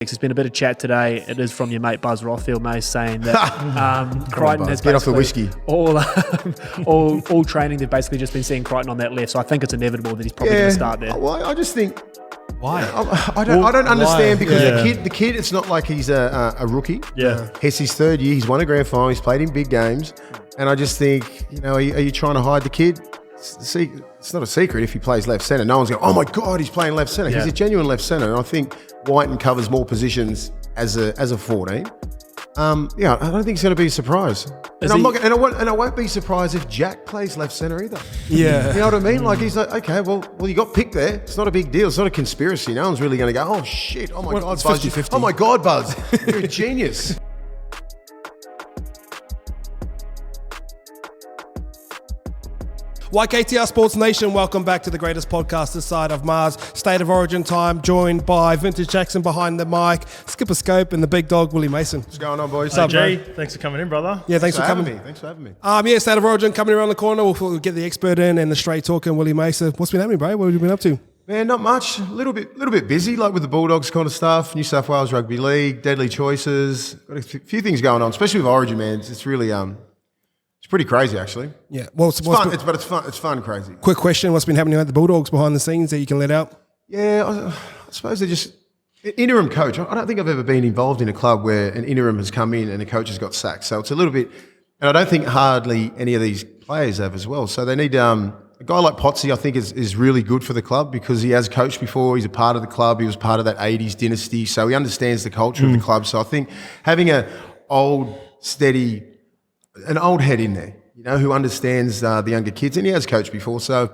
There's been a bit of chat today. It is from your mate Buzz Rothfield, mate, saying that Crichton has get off the whiskey. All training. They've basically just been seeing Crichton on that left. So I think it's inevitable that he's probably going to start there. Well, I just think. Why? I don't understand because Yeah. the kid. It's not like he's a rookie. Yeah. It's his third year. He's won a grand final. He's played in big games, and I just think, are you trying to hide the kid? It's not a secret if he plays left centre. No one's going, oh my God, he's playing left centre. He's a genuine left centre, and I think Whiten covers more positions as a 14. I don't think it's going to be a surprise. And I won't be surprised if Jack plays left centre either. Yeah. You know what I mean? Like, he's like, okay, well, you got picked there. It's not a big deal. It's not a conspiracy. No one's really going to go, oh shit, oh my God, it's Buzz. 50-50. Oh my God, Buzz, you're a genius. YKTR Sports Nation, welcome back to the greatest podcast this side of Mars. State of Origin time, joined by Vintage Jackson behind the mic, Skipper Scope, and the big dog, Willie Mason. What's going on, boys? What's up, Hey, bro? G, thanks for coming in, brother. Yeah, thanks for coming. Thanks for having me. State of Origin coming around the corner. We'll get the expert in and the straight talking Willie Mason. What's been happening, bro? What have you been up to? Man, not much. A little bit busy, like with the Bulldogs kind of stuff. New South Wales Rugby League, deadly choices. Got a few things going on, especially with Origin, man. It's really it's pretty crazy, actually. Yeah, well, It's fun. It's fun. It's fun, crazy. quick question: what's been happening at the Bulldogs behind the scenes that you can let out? Yeah, I suppose they're just interim coach. I don't think I've ever been involved in a club where an interim has come in and a coach has got sacked. So it's a little bit, and I don't think hardly any of these players have as well. So they need a guy like Potsy. I think is really good for the club because he has coached before. He's a part of the club. He was part of that '80s dynasty, so he understands the culture of the club. So I think having an old head in there, who understands the younger kids, and he has coached before, so,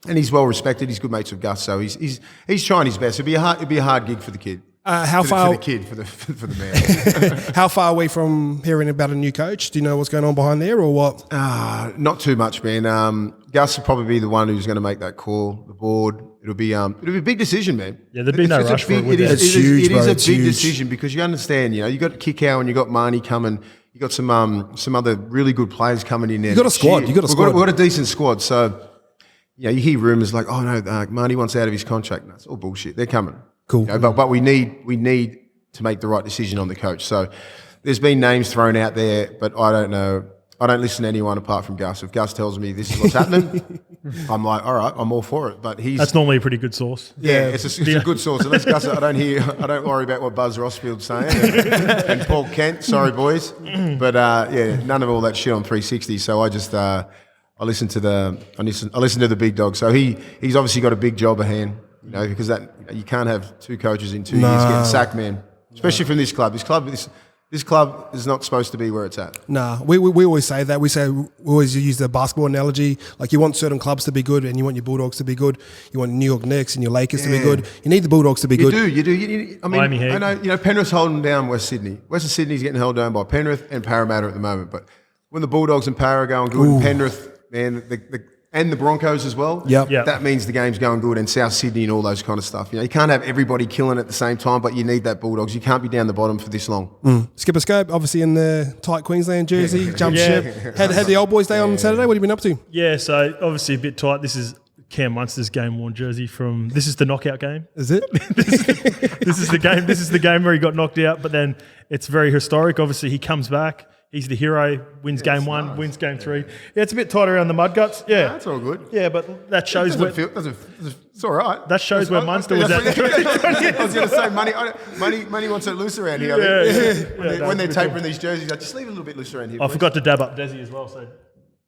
and he's well respected. He's good mates with Gus, so he's trying his best. It'd be a hard gig for the kid. How for far? the kid, for the man. How far away from hearing about a new coach? Do you know what's going on behind there, or what? Not too much, man. Gus will probably be the one who's going to make that call. The board. It'll be a big decision, man. Yeah, there'd be no rush for it. It is huge, a it's big huge. decision because you understand. You got Kikau and you got Marnie coming. You got some other really good players coming in there. You got a squad. We've got a decent squad. So, you hear rumours like, oh no, Marnie wants out of his contract. No, it's all bullshit. They're coming. Cool. But we need to make the right decision on the coach. So, there's been names thrown out there, but I don't know. I don't listen to anyone apart from Gus. If Gus tells me this is what's happening, I'm like, all right, I'm all for it. But That's normally a pretty good source. Yeah, it's a good source. Unless Gus, I don't worry about what Buzz Rothfield's saying and Paul Kent. Sorry, boys, but none of all that shit on 360. So I just I listen to the big dog. So he's obviously got a big job at hand, because you can't have two coaches in 2 years getting sacked, man. Especially from this club. This club is not supposed to be where it's at. Nah, we always say that. We always use the basketball analogy. Like, you want certain clubs to be good, and you want your Bulldogs to be good. You want New York Knicks and your Lakers to be good. You need the Bulldogs to be good. You do. I Miami mean, Heat. I know, Penrith's holding down West Sydney. Western Sydney's getting held down by Penrith and Parramatta at the moment. But when the Bulldogs and Para are going good, and Penrith, man, and the Broncos as well. Yep. That means the game's going good, and South Sydney and all those kind of stuff. You can't have everybody killing at the same time, but you need that Bulldogs. You can't be down the bottom for this long. Skipper Scope, obviously in the tight Queensland jersey, jump ship. Had the old boys day on Saturday. What have you been up to? Yeah, so obviously a bit tight. This is Cam Munster's game-worn jersey this is the knockout game. Is it? This is the game. This is the game where he got knocked out, but then it's very historic. Obviously, he comes back. He's the hero, wins game one, nice. wins game three. Yeah, it's a bit tight around the mud guts. Yeah. That's all good. Yeah, but that shows where... It's all right. That shows where Munster was at. I was going to say, money wants it loose around here. When they're tapering these jerseys, I just leave it a little bit loose around here. I forgot to dab up Desi as well, so...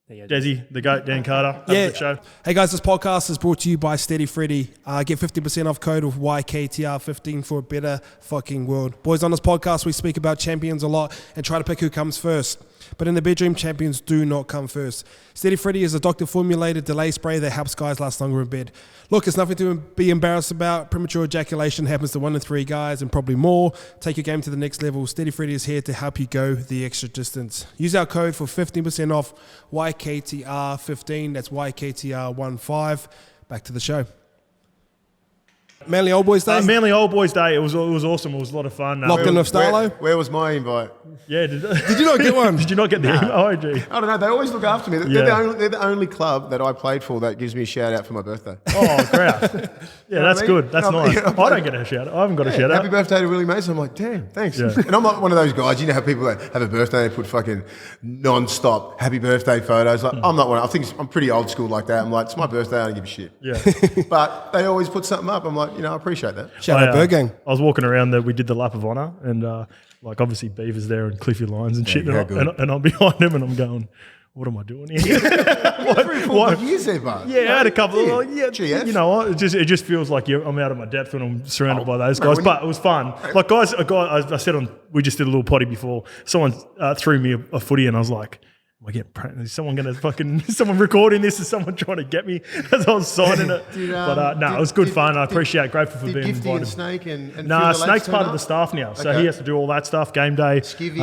Desi, the GOAT, Dan Carter. Have a good show. Hey guys, this podcast is brought to you by Steady Freddy. Get 50% off code with YKTR15 for a better fucking world. Boys, on this podcast, we speak about champions a lot and try to pick who comes first. But in the bedroom, champions do not come first. Steady Freddy is a doctor-formulated delay spray that helps guys last longer in bed. Look, it's nothing to be embarrassed about. Premature ejaculation happens to 1 in 3 guys and probably more. Take your game to the next level. Steady Freddy is here to help you go the extra distance. Use our code for 15% off YKTR15. That's YKTR15. Back to the show. Manly Old Boys Day? Manly Old Boys Day. It was awesome. It was a lot of fun. Locked in with Starlo? Where was my invite? Yeah. Did you not get one? Did you not get the email? Oh, gee. I don't know. They always look after me. They're the only club that I played for that gives me a shout out for my birthday. Oh, crap. Yeah, that's good. That's nice. I don't get a shout out. I haven't got a shout out. Happy birthday to Willie Mason. I'm like, damn, thanks. Yeah. And I'm not one of those guys. You know how people that have a birthday, they put fucking non-stop happy birthday photos. Like, I'm not one. I think I'm pretty old school like that. I'm like, it's my birthday. I don't give a shit. Yeah. But they always put something up. I'm like, I appreciate that. Shout out Bird Gang. I was walking around there. We did the lap of honour, and like obviously Beaver's there and Cliffy Lyons and shit, and I'm behind him, and I'm going, what am I doing here? What years there, bud? Yeah, I had a couple of GF. you know what? It just feels like I'm out of my depth when I'm surrounded by those guys. But it was fun. Like I said we just did a little potty before. Someone threw me a footy, and I was like, am I getting pranked? Is someone going to someone recording this? Is someone trying to get me as I was signing it? It was good fun. I appreciate, grateful for being Gifty invited. and Snake and No, Snake's part of the staff now, so he has to do all that stuff. Game day. Skivvy,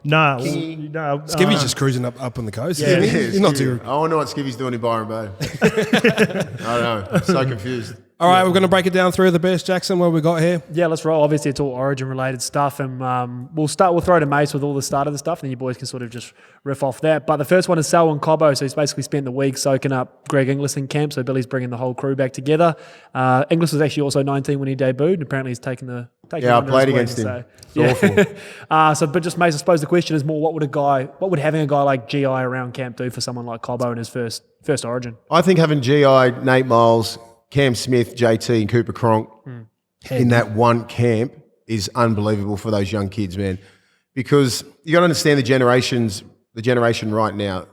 No. Skivvy's just cruising up on the coast. Yeah, He's not too. I want to know what Skivvy's doing in Byron Bay. I don't know. I'm so confused. All right, we're going to break it down through the best. Jackson, what we got here? Yeah, let's roll. Obviously, it's all Origin-related stuff, and we'll throw to Mace with all the start of the stuff, and then you boys can sort of just riff off that. But the first one is Selwyn Cobbo, so he's basically spent the week soaking up Greg Inglis in camp, so Billy's bringing the whole crew back together. Inglis was actually also 19 when he debuted, and apparently he's taken the... I played against him. It's awful. But just, Mace, I suppose the question is more, what would having a guy like GI around camp do for someone like Cobbo in his first Origin? I think having GI, Nate Miles, Cam Smith, JT and Cooper Cronk in that one camp is unbelievable for those young kids, man. Because you got to understand the generation right now,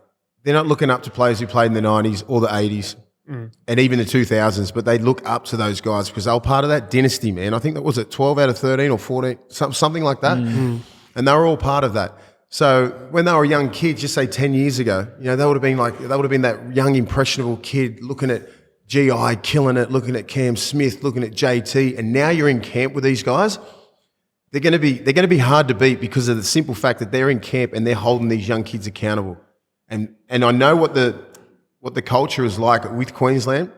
they're not looking up to players who played in the 90s or the 80s and even the 2000s, but they look up to those guys because they were part of that dynasty, man. I think that was 12 out of 13 or 14, something like that. And they were all part of that. So when they were young kids, just say 10 years ago, they would have been that young impressionable kid looking at GI killing it, looking at Cam Smith, looking at JT, and now you're in camp with these guys. They're going to be hard to beat because of the simple fact that they're in camp and they're holding these young kids accountable. And I know what the culture is like with Queensland.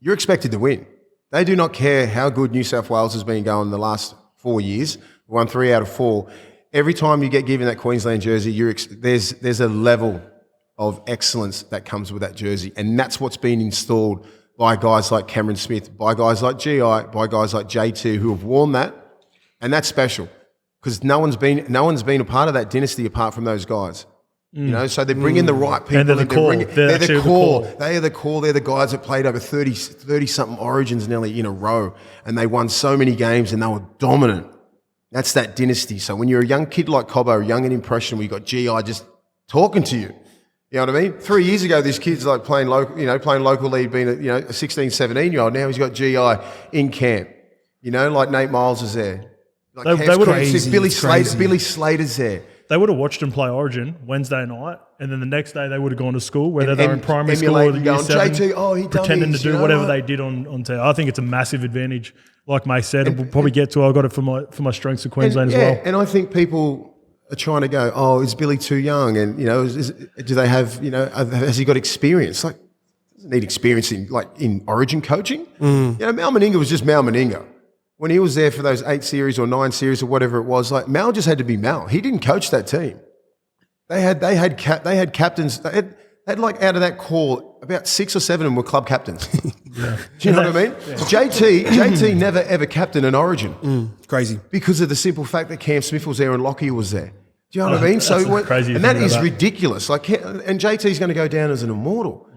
You're expected to win. They do not care how good New South Wales has been going the last 4 years. Won 3 out of 4. Every time you get given that Queensland jersey, there's a level of excellence that comes with that jersey. And that's what's been installed by guys like Cameron Smith, by guys like GI, by guys like JT who have worn that. And that's special because no one's been a part of that dynasty apart from those guys. So they're bringing the right people. And they're the core. They're the core. They are the core. They're the guys that played over 30-something Origins nearly in a row. And they won so many games and they were dominant. That's that dynasty. So when you're a young kid like Cobbo, young and impressionable, you got GI just talking to you. You know what I mean? 3 years ago, this kid's like playing local league, being a 16, 17-year-old. Now he's got GI in camp. Like Nate Miles is there. Like They would crazy. Billy Slater's there. They would have watched him play Origin Wednesday night, and then the next day they would have gone to school, whether they were in primary school or the year 7, JT, pretending to do whatever they did on TV. I think it's a massive advantage. Like May said, and we'll probably get to. I got it for my strengths of Queensland as well. And I think people are trying to go, oh, is Billy too young? And do they have has he got experience? Like, doesn't need experience in Origin coaching. Mal Meninga was just Mal Meninga. When he was there for those 8 series or 9 series or whatever it was, like Mal just had to be Mal. He didn't coach that team. They had captains. They had like out of that core, about 6 or 7 of them were club captains. Do you know what I mean? Yeah. JT never ever captained an Origin. Crazy. Because of the simple fact that Cam Smith was there and Lockyer was there. Do you know what I mean? Crazy. And that is ridiculous. Like, and JT's going to go down as an immortal.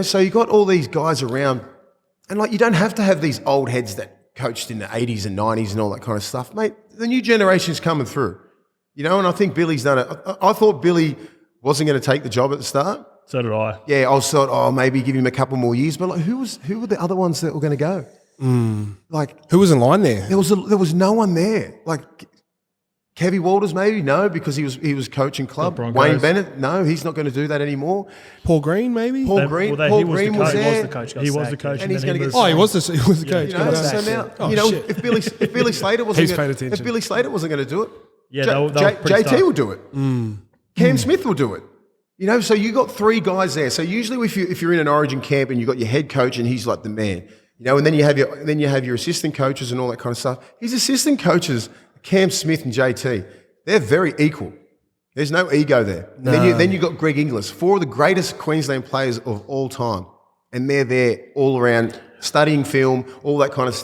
So you got all these guys around, and like you don't have to have these old heads that coached in the 80s and 90s and all that kind of stuff, mate. The new generation's coming through, and I think Billy's done it. I thought Billy wasn't going to take the job at the start. So did I. Yeah, I thought, maybe give him a couple more years. But like, who were the other ones that were going to go? Like, who was in line there? There was no one there. Like, Kevy Walters, maybe no, because he was coaching club. Wayne Bennett, no, he's not going to do that anymore. Paul Green, maybe. Paul Green was there. He was the coach, and he's going to get. Oh, he was the coach. So now, if Billy Slater wasn't, if Billy Slater wasn't going to do it, JT will do it. Cam Smith will do it. So you got 3 guys there. So usually, if you're in an Origin camp and you got your head coach and he's like the man, You know, and then you have your assistant coaches and all that kind of stuff. His assistant coaches, Cam Smith and JT, they're very equal. There's no ego there. No. Then you got Greg Inglis, 4 of the greatest Queensland players of all time, and they're there all around studying film, all that kind of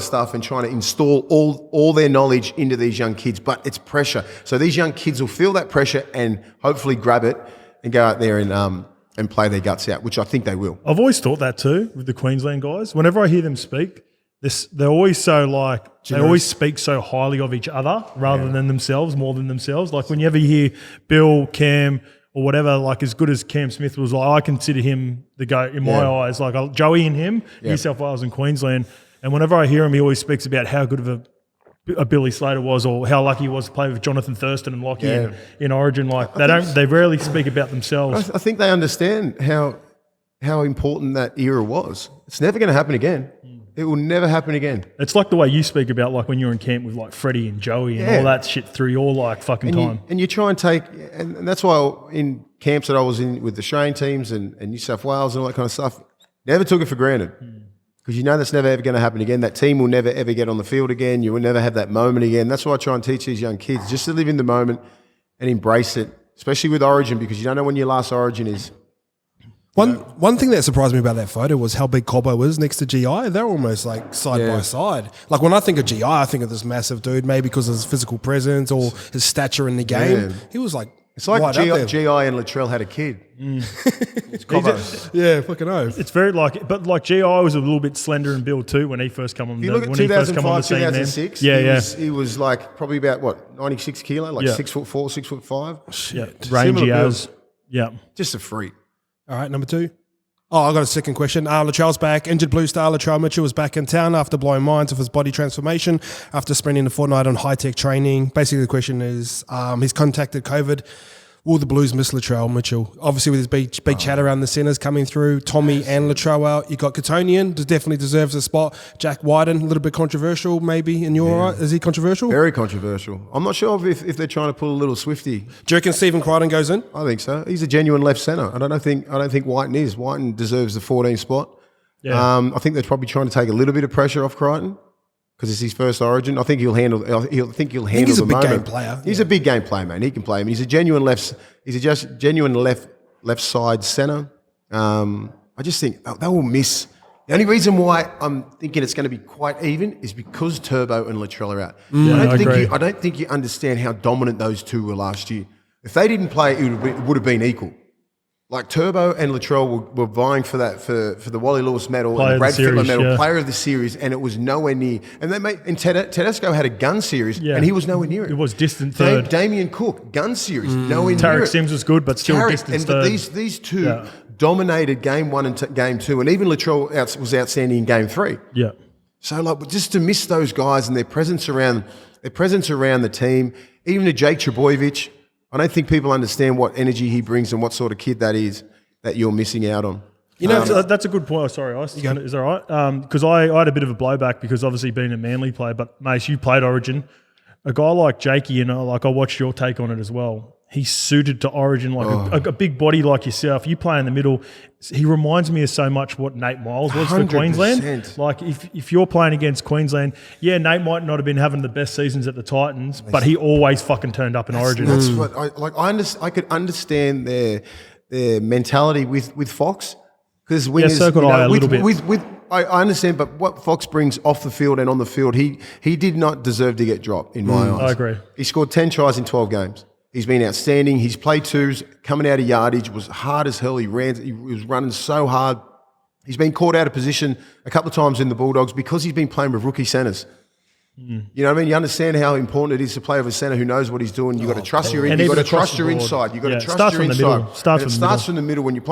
stuff, and trying to install all their knowledge into these young kids. But it's pressure, so these young kids will feel that pressure and hopefully grab it and go out there and play their guts out, which I think they will. I've always thought that too with the Queensland guys. Whenever I hear them speak, they're always so like, they always speak so highly of each other rather than themselves, more than themselves. Like whenever you hear Bill, Cam, or whatever, like as good as Cam Smith was, like I consider him the GOAT in my eyes. Like Joey and him, New South Wales and Queensland. And whenever I hear him, he always speaks about how good of a Billy Slater was, or how lucky he was to play with Jonathan Thurston and Lockie in Origin. Like they rarely speak about themselves. I think they understand how important that era was. It's never going to happen again. It will never happen again. It's like the way you speak about like when you're in camp with like Freddie and Joey and all that shit through your like fucking time. And you try and take, and that's why in camps that I was in with the Australian teams and New South Wales and all that kind of stuff, never took it for granted. Because you know that's never ever going to happen again. That team will never ever get on the field again. You will never have that moment again. That's why I try and teach these young kids just to live in the moment and embrace it, especially with Origin, because you don't know when your last Origin is. One thing that surprised me about that photo was how big Cobbo was next to GI. They're almost like side by side. Like when I think of GI, I think of this massive dude, maybe because of his physical presence or his stature in the game. He was like, it's like GI and Latrell had a kid. It's Cobbo. Yeah, fucking oath. It's very like, but like GI was a little bit slender in build too when he first come on. If you look at 2005, 2006, he was like probably about 96 kilo, like 6'4", 6'5". Shit, rangy as. Yeah, just a freak. All right, number 2. Oh, I got a second question. Latrell's back. Injured Blue Star Latrell Mitchell was back in town after blowing minds with his body transformation after spending a fortnight on high-tech training. Basically, the question is, he's contacted COVID. Will the Blues miss Latrell Mitchell? Obviously, with his big chat around the centres coming through, Tommy and Latrell out. You got Coutonian, definitely deserves a spot. Jack Wyden, a little bit controversial maybe in your eye. Is he controversial? Very controversial. I'm not sure if they're trying to pull a little Swifty. Do you reckon Stephen Crichton goes in? I think so. He's a genuine left centre. I don't think Whiten is. Whiten deserves the 14 spot. Yeah. I think they're probably trying to take a little bit of pressure off Crichton because it's his first Origin. I think he'll handle. He's a big game player. He's a big game player, man. He can play. I mean, he's a genuine left. He's a just genuine left side centre. I just think they will miss. The only reason why I'm thinking it's going to be quite even is because Turbo and Latrell are out. I don't think you understand how dominant those two were last year. If they didn't play, it would have been equal. Like Turbo and Latrell were vying for that for the Wally Lewis medal and the Brad Fittler medal, player of the series, and it was nowhere near. And Tedesco had a gun series, and he was nowhere near it. It was distant third. Damien Cook, gun series, nowhere near it. Tarek Sims was good, but still distant third. But these two dominated game 1 and game 2, and even Latrell was outstanding in game 3. Yeah. So like just to miss those guys and their presence around the team, even to Jake Trbojevic. I don't think people understand what energy he brings and what sort of kid that is that you're missing out on. You know, that's a good point. Oh, sorry, Ice. Is that right? Because I had a bit of a blowback because obviously being a Manly player, but Mace, you played Origin. A guy like Jakey, you know, like I watched your take on it as well. He's suited to Origin, like a big body like yourself. You play in the middle. He reminds me of so much what Nate Miles was 100%. For Queensland. Like if you're playing against Queensland, Nate might not have been having the best seasons at the Titans, but he always fucking turned up in Origin. That's what I could understand their mentality with Fox because when so could I a little bit. I understand, but what Fox brings off the field and on the field, he did not deserve to get dropped in my eyes. I agree. He scored 10 tries in 12 games. He's been outstanding. He's played twos, coming out of yardage, was hard as hell. He was running so hard. He's been caught out of position a couple of times in the Bulldogs because he's been playing with rookie centres. You know what I mean? You understand how important it is to play with a centre who knows what he's doing. You've got to trust your inside. You've got to trust your inside. It starts from the middle. When you're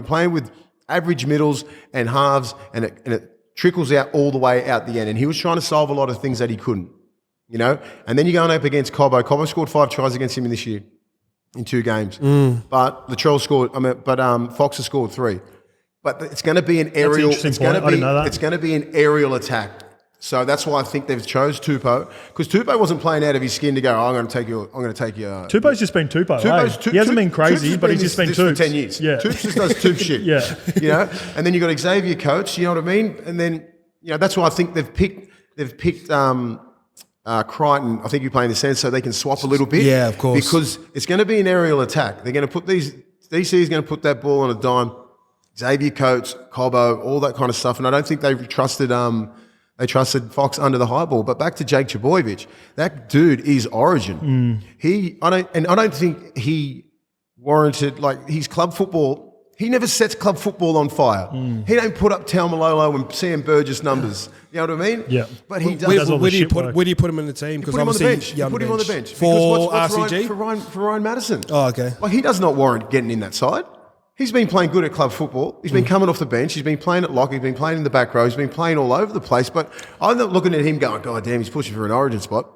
playing with average middles and halves, and it trickles out all the way out the end. And he was trying to solve a lot of things that he couldn't. You know, and then you're going up against Cobbo. Cobbo scored 5 tries against him in this year, in 2 games. But Latrell scored. Fox has scored 3. But it's going to be an aerial. It's going to be an aerial attack. So that's why I think they've chose Tupou, because Tupou wasn't playing out of his skin to go, I'm going to take you. Tupou's just been Tupou. He hasn't been crazy, but he's just been Tupes for 10 years. Yeah. Tupes just does Tupe shit. Yeah. You know, and then you got Xavier Coates. You know what I mean? And then that's why I think they've picked Crichton. I think you're playing the centre so they can swap a little bit. Yeah, of course. Because it's going to be an aerial attack. They're going to put DC is going to put that ball on a dime. Xavier Coates, Cobbo, all that kind of stuff, and I don't think they trusted Fox under the high ball. But back to Jake Trbojevic, that dude is Origin. I don't think he warranted his club football. He never sets club football on fire. He don't put up Taumalolo and Sam Burgess numbers. You know what I mean? Yeah. But he does. Where do you put him in the team? Put him on the bench. Yeah, put him on the bench for what's RCG for Ryan Madison. Oh, okay. He does not warrant getting in that side. He's been playing good at club football. He's been coming off the bench. He's been playing at lock. He's been playing in the back row. He's been playing all over the place. But I'm not looking at him going, God damn, he's pushing for an Origin spot.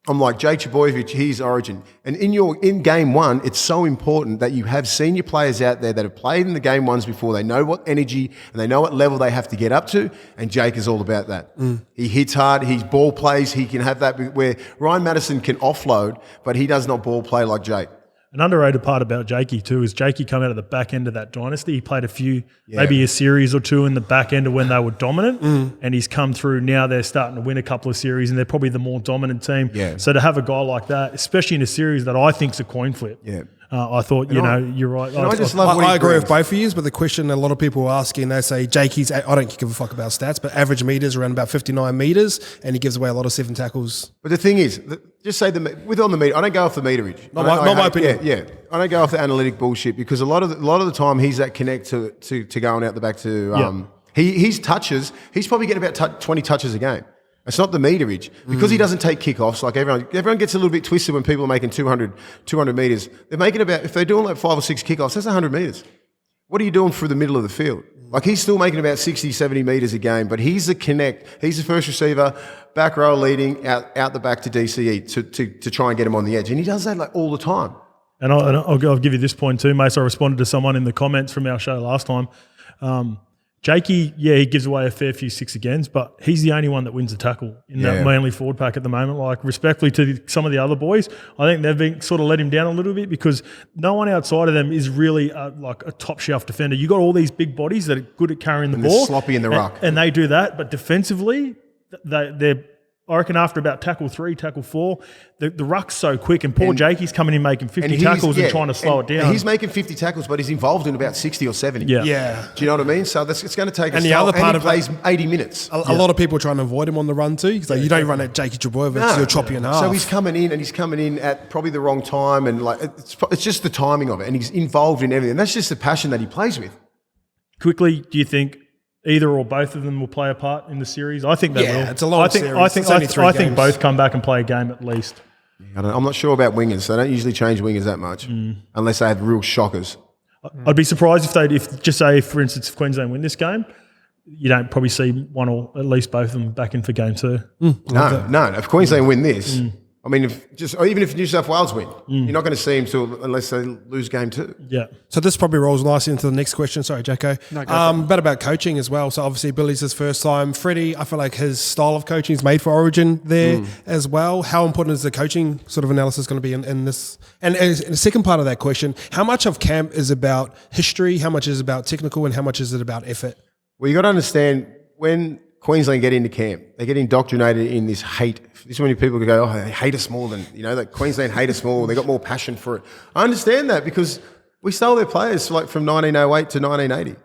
I'm like, Jake Trbojevic, he's Origin. And in game one, it's so important that you have senior players out there that have played in the game ones before. They know what energy and they know what level they have to get up to. And Jake is all about that. He hits hard. He ball plays. He can have that where Ryan Madison can offload, but he does not ball play like Jake. An underrated part about Jakey too is Jakey come out of the back end of that dynasty. He played a few, maybe a series or two in the back end of when they were dominant, and he's come through. Now they're starting to win a couple of series, and they're probably the more dominant team. Yeah. So to have a guy like that, especially in a series that I think's a coin flip, I thought you're right. I agree with both of you, but the question a lot of people are asking, they say Jakey's, I don't give a fuck about stats, but average meters around about 59 meters, and he gives away a lot of 7 tackles. But the thing is, just say on the meter. I don't go off the meterage. Not my opinion. Yeah, I don't go off the analytic bullshit because a lot of the time he's that connect to going out the back to his touches. He's probably getting about 20 touches a game. It's not the meterage because he doesn't take kickoffs. Like everyone gets a little bit twisted when people are making 200 meters. They're making if they're doing like 5 or 6 kickoffs, that's 100 meters. What are you doing through the middle of the field? Like he's still making about 60, 70 meters a game, but he's the connect. He's the first receiver, back row leading out the back to DCE to try and get him on the edge. And he does that all the time. And I'll give you this point too, Mace. I responded to someone in the comments from our show last time. Jakey, he gives away a fair few 6 agains, but he's the only one that wins a tackle in that Manly forward pack at the moment. Like, respectfully to some of the other boys, I think they've been sort of let him down a little bit because no one outside of them is really like a top shelf defender. You got all these big bodies that are good at carrying the ball. They're sloppy in the ruck. And they do that, but defensively, they're I reckon after about tackle 3, tackle 4, the ruck's so quick, and poor Jakey's coming in making 50 tackles and trying to slow it down. He's making 50 tackles, but he's involved in about 60 or 70. Yeah. Do you know what I mean? So it's going to take and the other part and he of plays 80 minutes. A lot of people are trying to avoid him on the run too. Because you don't run at Jakey Trbojevic, you'll chop you in half. So he's coming in at probably the wrong time, and it's just the timing of it, and he's involved in everything. And that's just the passion that he plays with. Quickly, do you think either or both of them will play a part in the series? I think they will. It's a long series. I think both come back and play a game at least. I'm not sure about wingers. They don't usually change wingers that much unless they have real shockers. I'd be surprised if just say, for instance, if Queensland win this game, you don't probably see one or at least both of them back in for game 2. No. If Queensland win this, I mean, even if New South Wales win, you're not going to see them unless they lose game 2. Yeah. So this probably rolls nicely into the next question. Sorry, Jacko. No, but about coaching as well. So obviously Billy's his first time. Freddie, I feel like his style of coaching is made for Origin there as well. How important is the coaching sort of analysis going to be in this? And the second part of that question, how much of camp is about history? How much is about technical? And how much is it about effort? Well, you got to understand when Queensland get into camp, they get indoctrinated in this hate. This is when people go, they hate us more than, that Queensland hate us more. They got more passion for it. I understand that because we stole their players from 1908 to 1980.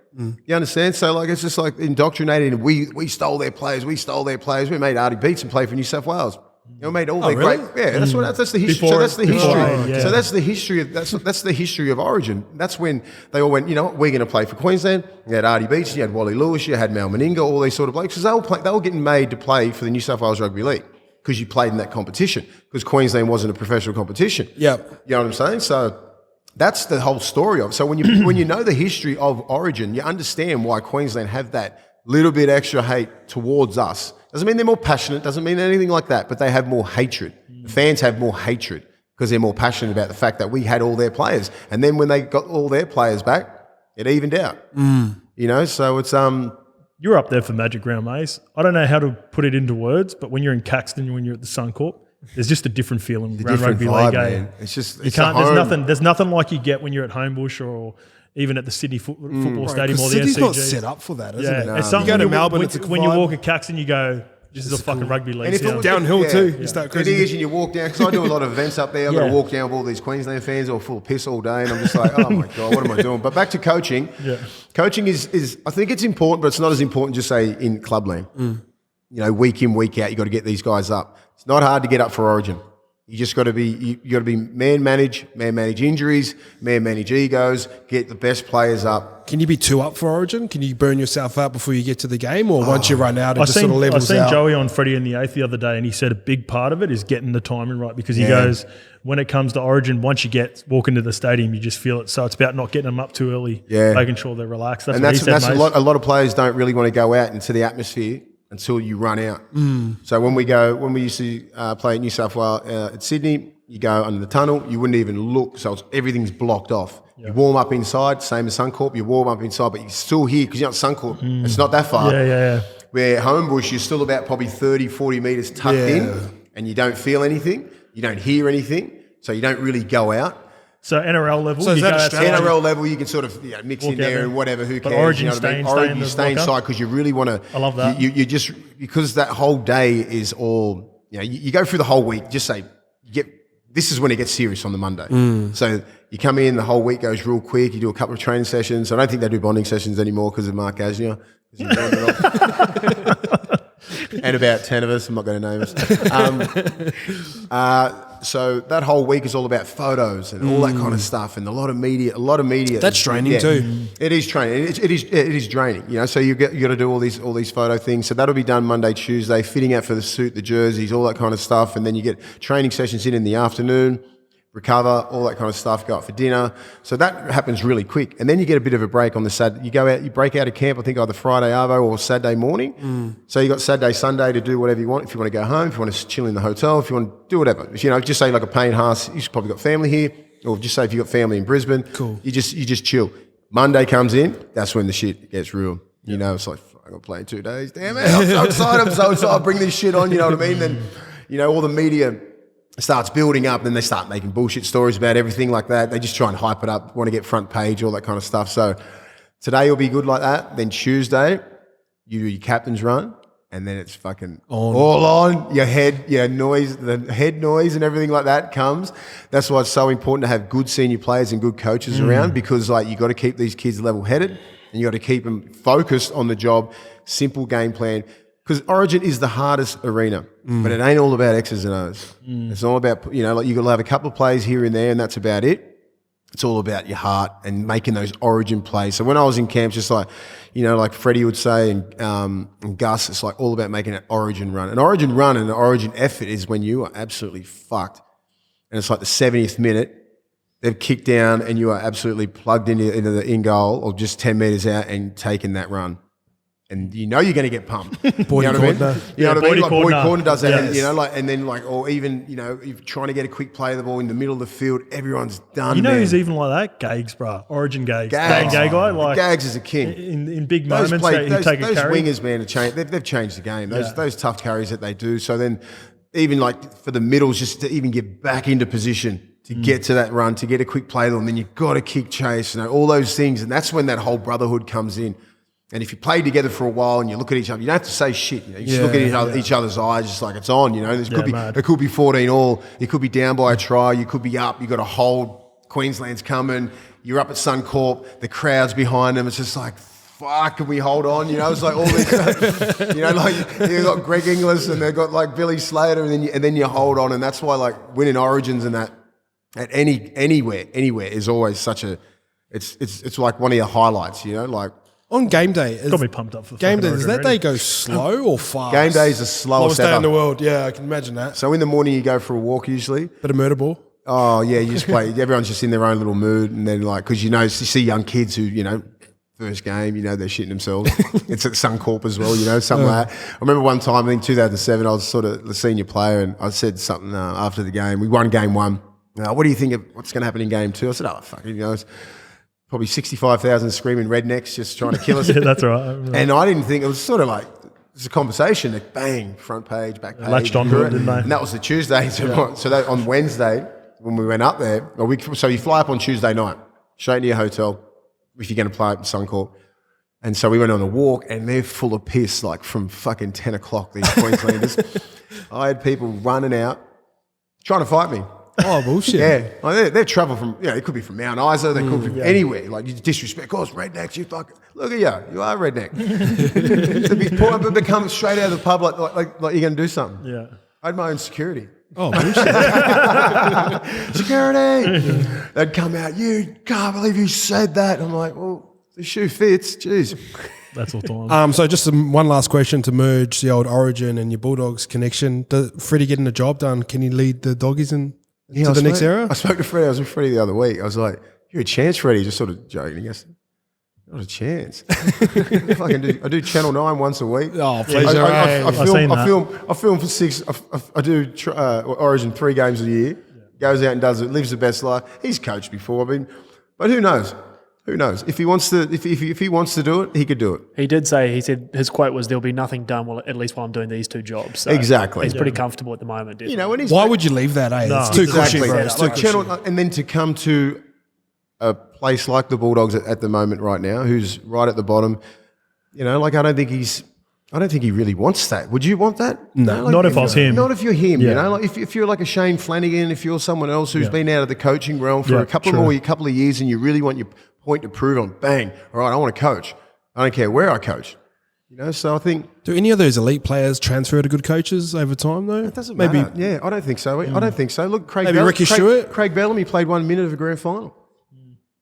You understand? So it's just indoctrinated. And we stole their players. We stole their players. We made Artie Beetson play for New South Wales. We made all their great. Yeah, that's the history. So that's the history. So that's the history. That's the history of Origin. That's when they all went. You know what? We're going to play for Queensland. You had Artie Beetson. You had Wally Lewis. You had Mal Meninga. All these sort of blokes because they were getting made to play for the New South Wales Rugby League because you played in that competition because Queensland wasn't a professional competition. Yeah, you know what I'm saying? So that's the whole story of it. So when you know the history of Origin, you understand why Queensland have that little bit extra hate towards us. Doesn't mean they're more passionate, doesn't mean anything like that, but they have more hatred. The fans have more hatred because they're more passionate about the fact that we had all their players. And then when they got all their players back, it evened out. So it's you're up there for Magic Round, Mace. I don't know how to put it into words, but when you're in Caxton, when you're at the Suncorp, there's just a different feeling around different rugby vibe, league. man. It's just you can't. There's nothing like you get when you're at Homebush or even at the Sydney football stadium or the Sydney's NCG. not set up for that, isn't it? It's something You go to when Melbourne, it's a when you vibe. walk at Caxton, you go, "This is a fucking rugby league." And if it was Downhill too. Yeah. You start It cruising. is, and you walk down, because I do a lot of events up there. I've got to walk down with all these Queensland fans who are full of piss all day, and I'm just like, oh my God, what am I doing? But back to coaching. Yeah. Coaching is I think it's important, but it's not as important just say in clubland. You know, week in, week out, you got to get these guys up. It's not hard to get up for Origin. You just got to be, you got to be man manage injuries, man manage egos, get the best players up. Can you be too up for Origin? Can you burn yourself out before you get to the game, or once you run out, it just sort of levels I out? seen Joey on Freddie in the 8th the other day, and he said a big part of it is getting the timing right, because he goes, when it comes to Origin, once you walk into the stadium, you just feel it. So it's about not getting them up too early, making sure they're relaxed. That's what he said, that's Mace. a lot of players don't really want to go out into the atmosphere until you run out. So when we used to play at New South Wales at Sydney, you go under the tunnel, you wouldn't even look, so everything's blocked off. You warm up inside, same as Suncorp, you warm up inside, but you're still here because you're not Suncorp. It's not that far. Where Homebush, you're still about probably 30, 40 metres tucked in, and you don't feel anything, you don't hear anything, so you don't really go out. So NRL level, So is you that go Australia? outside. NRL level, you can sort of mix Walk in out there there. and whatever, who But cares? Origin, you know what I mean? stay in Origin, you the stay locker. inside because you really want to. I love that. You just, because that whole day is all, you go through the whole week, just say, this is when it gets serious on the Monday. So you come in, the whole week goes real quick. You do a couple of training sessions. I don't think they do bonding sessions anymore because of Mark Gasnier. And about 10 of us, I'm not going to name us. So that whole week is all about photos and all that kind of stuff, and a lot of media. That's draining too. It is training. It is draining. So you got to do all these photo things. So that'll be done Monday, Tuesday, fitting out for the suit, the jerseys, all that kind of stuff, and then you get training sessions in the afternoon. Recover, all that kind of stuff, go out for dinner. So that happens really quick. And then you get a bit of a break on the Saturday. You go out, you break out of camp, I think either Friday Arvo or Saturday morning. So you got Saturday, Sunday to do whatever you want. If you want to go home, if you want to chill in the hotel, if you want to do whatever. Just say like a Payne Haas, you've probably got family here, or just say if you've got family in Brisbane, cool. You just chill. Monday comes in, that's when the shit gets real. It's like, fuck, I'm going to play in 2 days. Damn it, I'm so excited, I'll bring this shit on, you know what I mean? Then, all the media starts building up, and then they start making bullshit stories about everything like that. They just try and hype it up, want to get front page, all that kind of stuff. So today will be good like that. Then Tuesday, you do your captain's run, and then it's fucking all on. Your head, noise, the head noise and everything like that comes. That's why it's so important to have good senior players and good coaches around, because you got to keep these kids level-headed, and you got to keep them focused on the job, simple game plan. Because Origin is the hardest arena, but it ain't all about X's and O's. It's all about, you got to have a couple of plays here and there, and that's about it. It's all about your heart and making those Origin plays. So when I was in camps, just like Freddie would say and Gus, it's like all about making an Origin run. An Origin run and an Origin effort is when you are absolutely fucked. And it's like the 70th minute, they've kicked down and you are absolutely plugged into the in goal or just 10 metres out and taking that run. And you're going to get pumped. Boyd Cordner. You know what I mean? Like Boyd Cordner. Cordner does that, Yes. and or even, you're trying to get a quick play of the ball in the middle of the field, everyone's done. Who's even like that? Gags, bro. Origin Gags. Gags. Gay guy. Gags is a king. In big Those moments, he those take a carry. wingers, man, they've changed the game. Those tough carries that they do. So then, even for the middles, just to even get back into position to get to that run, to get a quick play, and then you've got to kick chase, all those things, and that's when that whole brotherhood comes in. And if you play together for a while and you look at each other, you don't have to say shit. You just look at each other's eyes, just like it's on. It could be 14 all. You could be down by a try. You could be up. You got to hold. Queensland's coming. You're up at Suncorp. The crowd's behind them. It's just like, fuck, can we hold on? It's like all these, you've got Greg Inglis and they've got like Billy Slater, and then you hold on, and that's why winning Origins and that at anywhere is always such a, it's like one of your highlights. On game day, Got me pumped up for the game fucking day. Does Origin that already. day go slow or fast? Game day is the slowest day in ever. the world. Yeah, I can imagine that. So in the morning you go for a walk usually. Bit of murder ball. Oh yeah, you just play. Everyone's just in their own little mood, and then because you see young kids who first game, they're shitting themselves. It's at Suncorp as well, something like that. I remember one time, I think 2007, I was sort of the senior player, and I said something after the game. We won game one. What do you think of what's going to happen in game two? I said, oh fuck, probably 65,000 screaming rednecks just trying to kill us. Yeah, that's right. And I didn't think, it was sort of like, it's a conversation, like bang, front page, back page. Latched onto it, didn't they? And that was the Tuesday. So that on Wednesday, when we went up there, so you fly up on Tuesday night, straight to your hotel, if you're going to play up in Suncorp. And so we went on a walk, and they're full of piss, like from fucking 10 o'clock, these Queenslanders. I had people running out, trying to fight me. Oh, bullshit. Yeah, like they've travelled from, it could be from Mount Isa, they could be from anywhere. Like, you disrespect, of course, rednecks, you fucking, look at you are a redneck. To be poor, but become straight out of the pub like you're going to do something. Yeah. I had my own security. Oh, bullshit. Security! They'd come out, you can't believe you said that. I'm like, well, the shoe fits, jeez. That's all time. So just one last question to merge the old Origin and your Bulldogs connection. Does Freddie getting the job done? Can he lead the doggies to the next era? I spoke to Freddie. I was with Freddie the other week. I was like, "You're a chance, Freddie." Just sort of joking. He goes, "Not a chance." I do Channel 9 once a week. Oh, please. I film for 6. I do Origin 3 games a year. Goes out and does it. Lives the best life. He's coached before. But who knows? Who knows? If he wants to, if he wants to do it, he could do it. He said his quote was, "There'll be nothing done at least while I'm doing these two jobs." So Exactly. He's pretty comfortable at the moment. Definitely. And Why would you leave that, eh? No, It's too exactly. cushy, bro. It's too Like cushy. Channel, and then to come to a place like the Bulldogs at the moment right now, who's right at the bottom, like I don't think he really wants that. Would you want that? No. Like Not if I was him. Not if you're him. Yeah. Like if you're like a Shane Flanagan, if you're someone else who's been out of the coaching realm for Yeah, a couple of years, and you really want your point to prove on, bang, all right, I want to coach. I don't care where I coach. So I think Do any of those elite players transfer to good coaches over time, though? it doesn't matter. Yeah, I don't think so. I don't think so. Look, Ricky Stewart? Craig Bellamy played 1 minute of a grand final.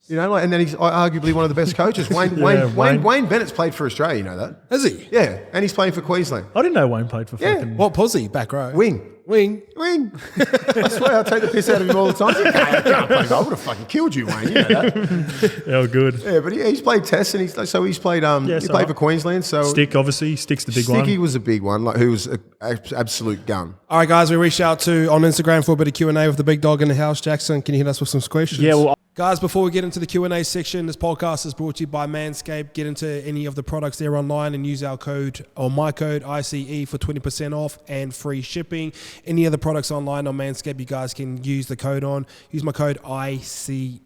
And then he's arguably one of the best coaches. Wayne Bennett's played for Australia, you know that? Is he? Yeah, and he's playing for Queensland. I didn't know Wayne played for fucking. What posse? Back row? Wing. I swear I take the piss out of him all the time. I can't play. I would have fucking killed you, Wayne. You know that. Yeah, good. Yeah, but he's played tests, and he's played. He played for Queensland. So Stick, obviously. Stick's the big one. Sticky was a big one, who was an absolute gun. All right, guys, we reached out to on Instagram for a bit of Q&A with the big dog in the house. Jackson, can you hit us with some questions? Yeah, well, Guys, before we get into the Q&A section, this podcast is brought to you by Manscaped. Get into any of the products there online and use our code, or my code, ICE, for 20% off and free shipping. Any other products online on Manscaped, you guys can use the code on. Use my code ICE.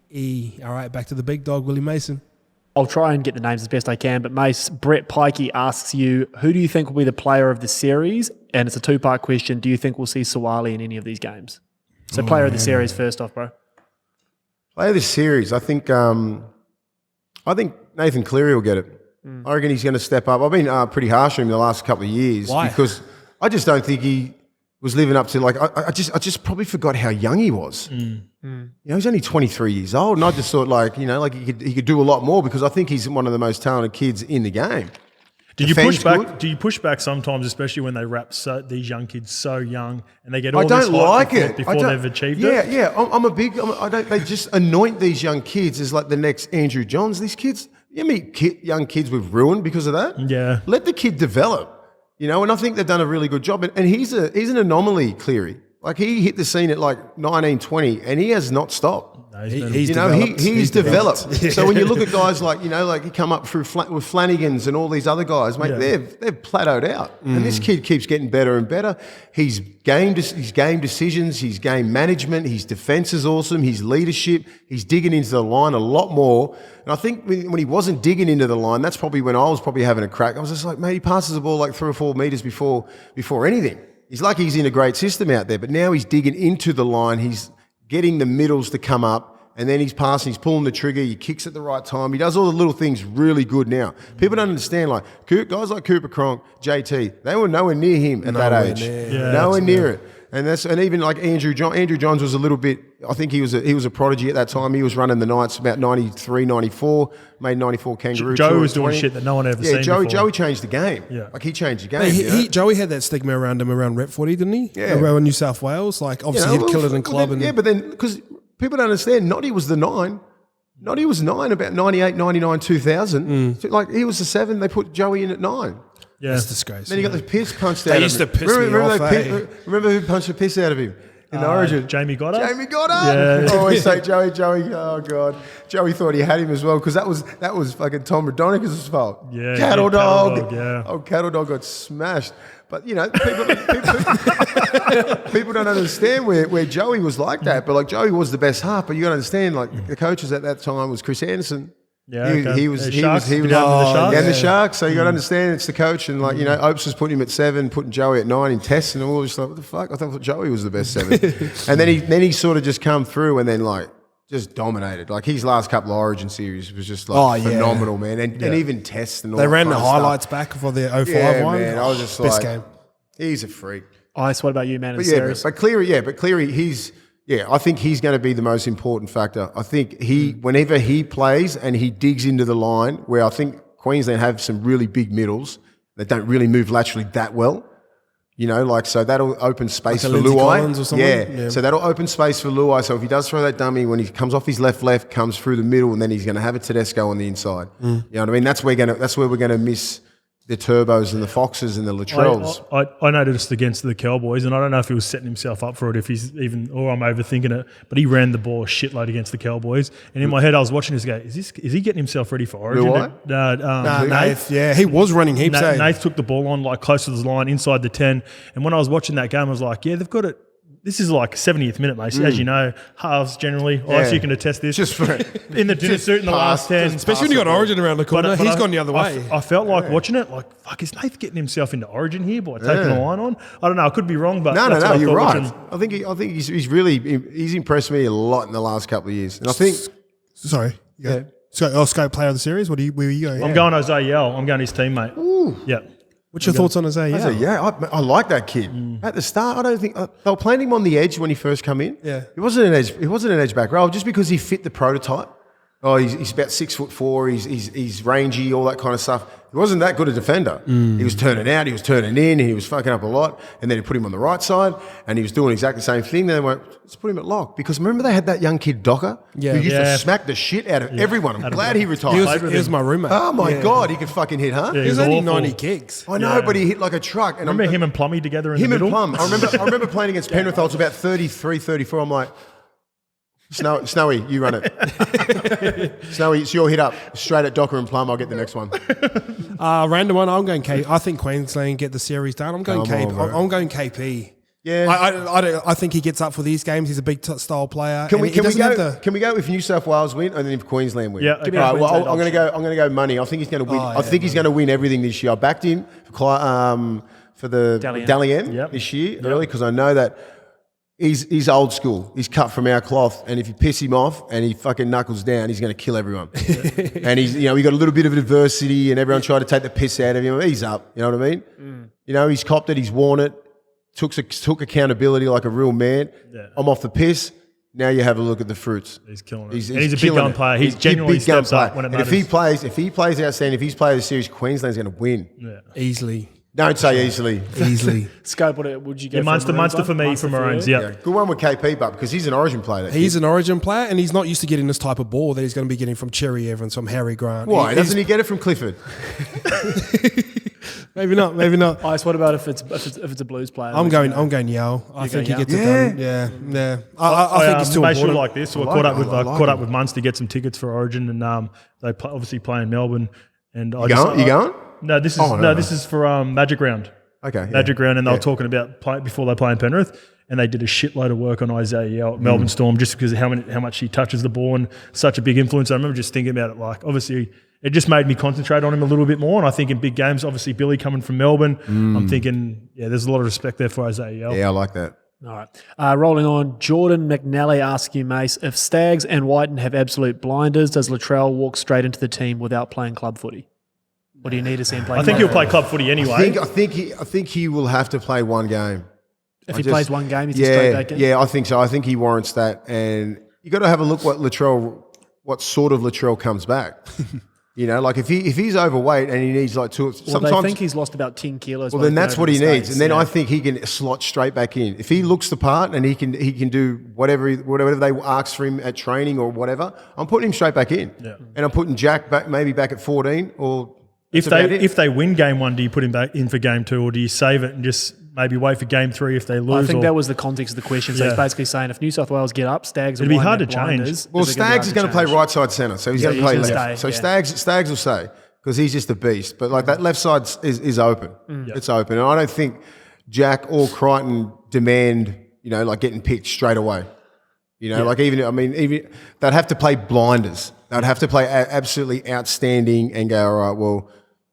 All right, back to the big dog, Willie Mason. I'll try and get the names as best I can, but Mace, Brett Pikey asks you, who do you think will be the player of the series? And it's a two-part question. Do you think we'll see Sawali in any of these games? So player of the series first off, bro. Player of this series, I think Nathan Cleary will get it. I reckon he's going to step up. I've been pretty harsh on him the last couple of years. Why? Because I just don't think he was living up to I just probably forgot how young he was. He's only 23 years old, and I just thought he could do a lot more because I think he's one of the most talented kids in the game. Do you push Defends back? good. Do you push back sometimes, especially when they wrap these young kids so young and they get all I this don't hype like before, it before they've achieved it? Yeah. They just anoint these young kids as like the next Andrew Johns. These kids, young kids we've ruined because of that. Yeah. Let the kid develop, and I think they've done a really good job. And he's an anomaly, Cleary. Like he hit the scene at like 19, 20, and he has not stopped. No, He's He's developed. developed. So when you look at guys like he come up through with Flanagans and all these other guys, mate, they've plateaued out. And this kid keeps getting better and better. His game decisions, his game management, his defense is awesome. His leadership, he's digging into the line a lot more. And I think when he wasn't digging into the line, that's probably when I was probably having a crack. I was just like, mate, he passes the ball like 3 or 4 meters before anything. He's lucky he's in a great system out there, but now he's digging into the line. He's getting the middles to come up, and then he's passing, he's pulling the trigger, he kicks at the right time. He does all the little things really good now. People don't understand, guys like Cooper Cronk, JT, they were nowhere near him at that age. Nowhere near it. And even like Andrew Johns was a little bit, I think he was a prodigy at that time. He was running the Knights about 93, 94, made 94 Kangaroo. Joey was doing shit that no one ever seen before. Joey changed the game. Yeah. He changed the game. Joey had that stigma around him around rep footy, didn't he? Yeah. Around New South Wales. Obviously he'd kill it in club. But then, because people don't understand, Noddy was the 9. Noddy was 9 about 98, 99, 2000. So, he was the 7. They put Joey in at 9. Yeah. That's disgraceful. Then he got the piss punched out of him. They used to piss me off, Remember who punched the piss out of him? in the Origin? Jamie Goddard. Jamie Goddard. Yeah. I always say Joey. Oh god, Joey thought he had him as well because that was fucking Tom Radonicus' fault. Yeah, Cattle Dog. Cattle Dog, yeah. Oh, Cattle Dog got smashed. But you know, people don't understand where Joey was like that. But like Joey was the best half. But you got to understand, like the coaches at that time was Chris Anderson. Yeah, he was the Sharks. the Sharks. So you got to understand it's the coach, and like you know, Opes was putting him at 7, putting Joey at 9 in tests, and all just like what the fuck. I thought Joey was the best 7, and then he sort of just come through, and then like just dominated. Like his last couple of Origin series was just like phenomenal, man, and even tests and all. They that ran kind the of highlights stuff. back for the 05 one. Man, I was just best like, game. He's a freak. Ice, what about you, man? But Cleary, I think he's going to be the most important factor. I think whenever he plays and he digs into the line, where I think Queensland have some really big middles that don't really move laterally that well, you know, like, so that'll open space like for Lindsay Luai. Collins or something? Yeah. So that'll open space for Luai. So if he does throw that dummy, when he comes off his left, comes through the middle, and then he's going to have a Tedesco on the inside. You know what I mean? That's where we're going to miss the Turbos and the Foxes and the Latrells. I noticed against the Cowboys, and I don't know if he was setting himself up for it, if he's even, or I'm overthinking it, but he ran the ball a shitload against the Cowboys. And in my head, I was watching this guy. Is he getting himself ready for Origin? Nath, yeah, he was running heaps. Nath took the ball on like close to the line, inside the 10. And when I was watching that game, I was like, yeah, they've got it. This is like 70th minute, mate. As you know, halves generally. You can attest this. Just for in the dinner suit in the last 10. Especially when you got Origin around the corner. He's gone the other way. I felt like watching it, like, fuck, is Nath getting himself into Origin here by taking the line on? I don't know. I could be wrong, but that's what I you're thought right. watching. I think he's impressed me a lot in the last couple of years, and I think Sorry. yeah. Scope player of the series. Where are you going? I'm going Isaiah Yell. I'm going his teammate. Ooh. Yeah. What's your thoughts on Isaiah? I like that kid. At the start, I don't think they were playing him on the edge when he first came in. Yeah, he wasn't an edge. He wasn't an edge back row just because he fit the prototype. Oh, he's about 6'4". He's rangy, all that kind of stuff. He wasn't that good a defender. He was turning out, he was turning in, he was fucking up a lot. And then he put him on the right side, and he was doing exactly the same thing. Then they went, let's put him at lock. Because remember they had that young kid, Docker, who used to smack the shit out of everyone. I'm glad he retired. He was my roommate. Oh, my God, he could fucking hit, huh? Yeah, He was only awful. 90 kicks. I know, but he hit like a truck. And Remember him and Plummy together in the him middle? and Plum. I remember playing against Penrith. I was about 33, 34. I'm like, Snowy, you run it. Snowy, it's your hit up. Straight at Docker and Plum. I'll get the next one. Random one. I'm going K. I think Queensland get the series done. I'm going KP. I'm going KP. Yeah. I think he gets up for these games. He's a big style player. Can we He doesn't have go? Can we go if New South Wales win and then if Queensland win? Yeah, okay. All right, well, Queensland I'm going to go money. I think he's going to win. Oh, I think he's going to win everything this year. I backed him for the Dally M this year early because I know that he's old school. He's cut from our cloth, and if you piss him off and he fucking knuckles down, he's going to kill everyone. And he's, you know, we got a little bit of adversity, and everyone tried to take the piss out of him. He's up. You know what I mean? You know, he's copped it. He's worn it. Took accountability like a real man. Yeah. I'm off the piss. Now you have a look at the fruits. He's killing it. He's a big gun player. He's genuinely big gun steps up player. when it And matters. if he plays outstanding, if he's player of the series, Queensland's going to win. Yeah. Easily. Don't say easily. Scope, what would you go Yeah, Munster for me, for Maroons, yeah. Good one with KP, but because he's an Origin player. He's an Origin player, and he's not used to getting this type of ball that he's going to be getting from Cherry Evans, from Harry Grant. Why? Doesn't he get it from Clifford? Maybe not. Ice, what about if it's a Blues player? I'm going Yao. I think he going gets it done. Yeah. I think it's too made sure important. like this. So I caught up with Munster to get some tickets for Origin, and they obviously play in Melbourne. And You going? No, this is this is for Magic Round. Okay. Yeah. Magic Round, and they were talking about before they play in Penrith, and they did a shitload of work on Isaiah Yeo at Melbourne Storm just because of how much he touches the ball and such a big influence. I remember just thinking about it, like obviously it just made me concentrate on him a little bit more. And I think in big games, obviously Billy coming from Melbourne, I'm thinking, there's a lot of respect there for Isaiah Yeo. Yeah, I like that. All right. Rolling on, Jordan McNally asks you, Mace, if Staggs and Whiten have absolute blinders, does Latrell walk straight into the team without playing club footy? Or do you need to see him play? I think he'll play club footy anyway. I think he will have to play one game. If he plays one game, he's straight back in? Yeah, I think so. I think he warrants that. And you got to have a look what sort of Latrell comes back. You know, like if he's overweight and he needs like sometimes they think he's lost about 10 kilos. Well, then that's what he needs. And then I think he can slot straight back in. If he looks the part and he can do whatever they ask for him at training or whatever, I'm putting him straight back in. Yeah. And I'm putting Jack maybe back at 14 or if they win game one, do you put him back in for game two, or do you save it and just maybe wait for game 3 if they lose. I think that was the context of the question. So he's basically saying if New South Wales get up, Stags will It'd be hard to change. Well, Stags is going to play right side centre, so he's going to play left. So Stags will stay because he's just a beast. But like that left side is open. It's open, and I don't think Jack or Crichton demand like getting picked straight away. Like even they'd have to play blinders. They'd have to play absolutely outstanding and go, all right, well,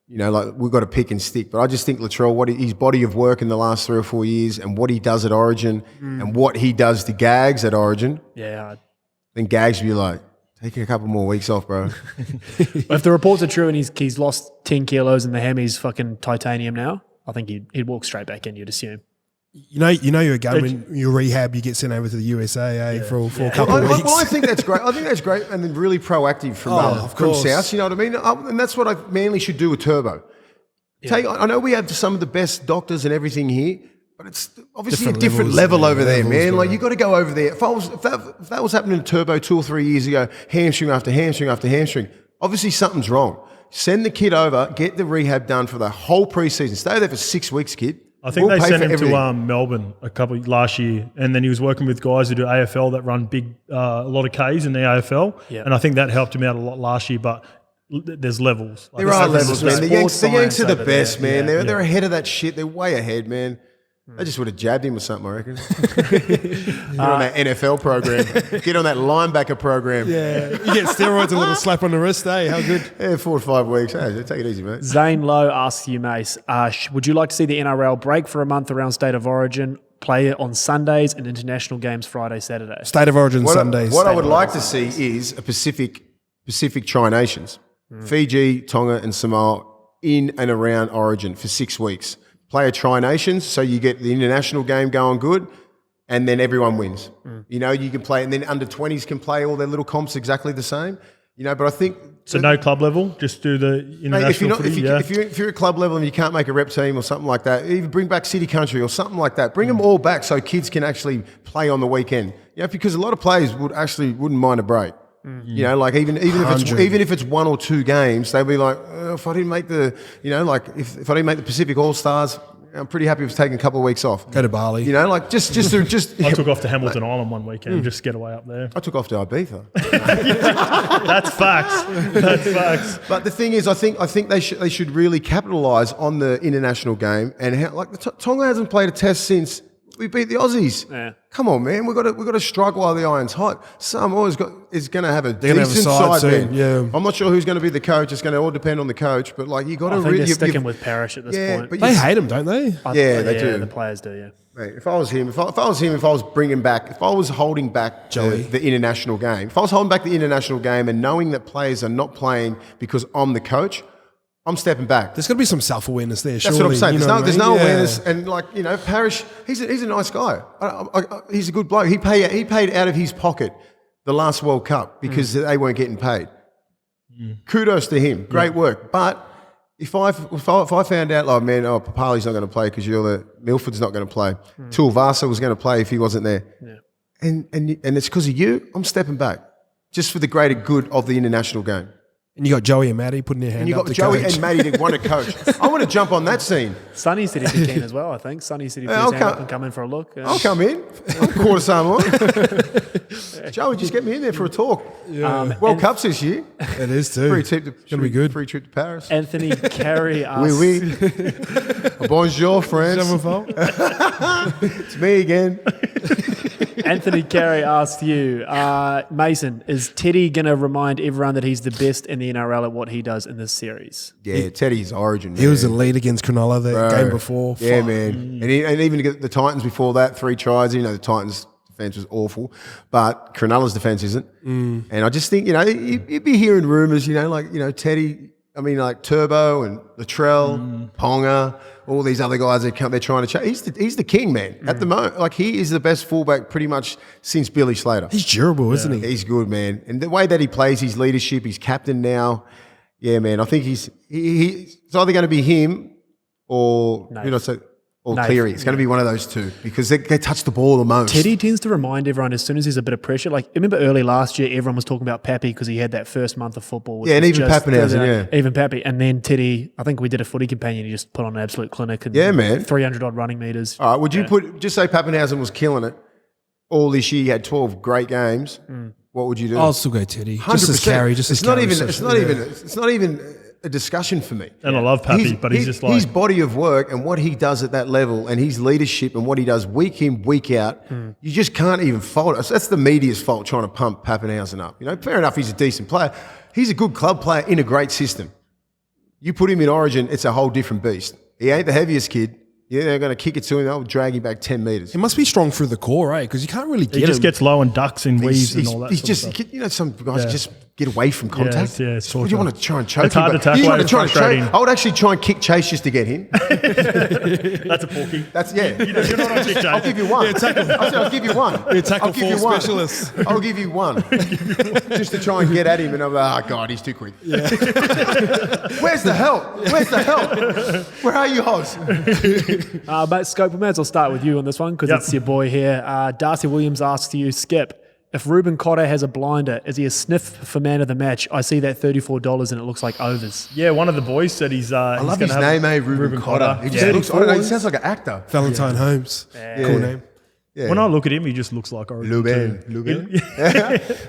like we've got to pick and stick. But I just think Latrell, his body of work in the last 3 or 4 years and what he does at Origin and what he does to Gags at Origin. Yeah. Then Gags would be like, taking a couple more weeks off, bro. If the reports are true and he's lost 10 kilos and the hammy's fucking titanium now, I think he'd walk straight back in, you'd assume. You're a gun when you rehab, you get sent over to the USA for a couple of weeks. Well, I think that's great. I think that's great, and then really proactive from South. You know what I mean? And that's what Manly should do with Turbo. Yeah. I know we have some of the best doctors and everything here, but it's obviously a different level over there, man. Like you got to go over there. If that was happening to Turbo 2 or 3 years ago, hamstring after hamstring after hamstring, obviously something's wrong. Send the kid over, get the rehab done for the whole preseason. Stay there for 6 weeks, kid. I think they sent him to Melbourne last year, and then he was working with guys who do AFL that run a lot of Ks in the AFL, and I think that helped him out a lot last year. But there's levels. There are levels, man. The Yanks are the best, man. They're ahead of that shit. They're way ahead, man. They just would have jabbed him or something, I reckon. Get on that NFL program. Get on that linebacker program. Yeah. You get steroids, a little slap on the wrist, How good? Yeah, 4 to 5 weeks. Hey, take it easy, mate. Zane Lowe asks you, Mace, would you like to see the NRL break for a month around State of Origin, play it on Sundays and international games Friday, Saturday? State of Origin Sundays. What I would like to see is a Pacific Tri-Nations. Fiji, Tonga and Samoa in and around Origin for 6 weeks. Play a Tri-Nations, so you get the international game going good, and then everyone wins. You can play, and then under-20s can play all their little comps exactly the same. But I think... So no club level, just do the international footy, if you're at club level and you can't make a rep team or something like that, even bring back City Country or something like that. Bring them all back so kids can actually play on the weekend. Because a lot of players wouldn't mind a break. Like even if it's 1 or 2 games, they'll be like, if I didn't make the, if I didn't make the Pacific All Stars, I'm pretty happy with taking a couple of weeks off. Go to Bali. just. I took off to Hamilton Island one weekend, just get away up there. I took off to Ibiza. That's facts. That's facts. But the thing is, I think they should really capitalise on the international game and Tonga hasn't played a test since we beat the Aussies. Yeah. Come on, man. We've got to strike while the iron's hot. Samoa is going to have a decent side soon, man. Yeah. I'm not sure who's going to be the coach. It's going to all depend on the coach. But like you got to. I think they're sticking with Parrish at this point. But they hate him, don't they? They do. The players do. Yeah. Mate, if I was him, if I was holding back the international game, if I was holding back the international game and knowing that players are not playing because I'm the coach, I'm stepping back. There's got to be some self-awareness there, That's surely. what I'm saying. There's no Yeah. awareness. And Parrish, he's a nice guy. He's a good bloke. He paid out of his pocket the last World Cup because they weren't getting paid. Kudos to him. Great work. But if I found out, like, man, Papali's not going to play because Milford's not going to play. Tuivasa was going to play if he wasn't there. Yeah. And it's because of you, I'm stepping back just for the greater good of the international game. And you got Joey and Matty putting their hand up. And you got Joey coach. and Matty that want to coach. I want to jump on that scene. Sonny said he'd be keen as well, I think. Sonny said he'd put his hand up and come in for a look. I'll come in. I'm quarter Samoa. Joey, just get me in there for a talk. World Cup's this year. It is too. Free trip to be good. Free trip to Paris. Anthony Carey asks... Oui. Bonjour, friends. It's me again. Anthony Carey asked you, Mason, is Teddy going to remind everyone that he's the best in the NRL at what he does in this series? Yeah, Teddy's Origin. He was elite against Cronulla the game before. Yeah, man. And even the Titans before that, 3 tries. The Titans' defence was awful, but Cronulla's defence isn't. And I just think, you'd be hearing rumours, Teddy, Turbo and Latrell, Ponga, all these other guys that they're trying to change. He's the king, man. At the moment, he is the best fullback pretty much since Billy Slater. He's durable, isn't he? He's good, man. And the way that he plays, his leadership, he's captain now. Yeah, man. I think he's either going to be him or who did I say? or No, Cleary. It's going to be one of those two because they touch the ball the most. Teddy tends to remind everyone as soon as there's a bit of pressure. Like, remember early last year, everyone was talking about Pappy because he had that first month of football. Yeah, and even Pappenhausen, yeah. Even Pappy. And then Teddy, I think we did a footy companion. He just put on an absolute clinic. And Yeah, man. 300 odd running meters. All right, would you just say Pappenhausen was killing it all this year? He had 12 great games. What would you do? I'll still go Teddy. 100%. Just as carry. Just as carry. It's not even a discussion for me. And I love Pappy, but he's just like... his body of work and what he does at that level and his leadership and what he does week in, week out, you just can't even fault it. That's the media's fault trying to pump Pappenhausen up. You know, fair enough, he's a decent player. He's a good club player in a great system. You put him in Origin, it's a whole different beast. He ain't the heaviest kid. Yeah, they're going to kick it to him. They'll drag him back 10 metres. He must be strong through the core, right? Because you can't really get He him. just gets low and ducks and weaves and all that He's sort just, of stuff. you know, some guys just get away from contact. it's What do you want to try and choke It's hard him? to tackle, You want to it's try and frustrating. choke? I would actually try and kick Chase just to get him. That's a porky. That's, yeah. You're not on kick, I'll give you one. Yeah, tackle. I'll give you one. You're a tackle I'll give you four one. specialist. I'll give you one. Just to try and get at him, and I'm like, oh, God, he's too quick. Yeah. Where's the help? Where's the help? Where are you, Hoz? But Scope, we may as well start with you on this one because Yep. it's your boy here. Darcy Williams asks you, Skip, if Ruben Cotter has a blinder, is he a sniff for man of the match? I see that $34 and it looks like overs. Yeah, one of the boys said he's I love his name, Ruben Cotter. He just looks, I don't know, he sounds like an actor. Valentine Holmes. Cool name. Yeah. When I look at him, he just looks like Origin.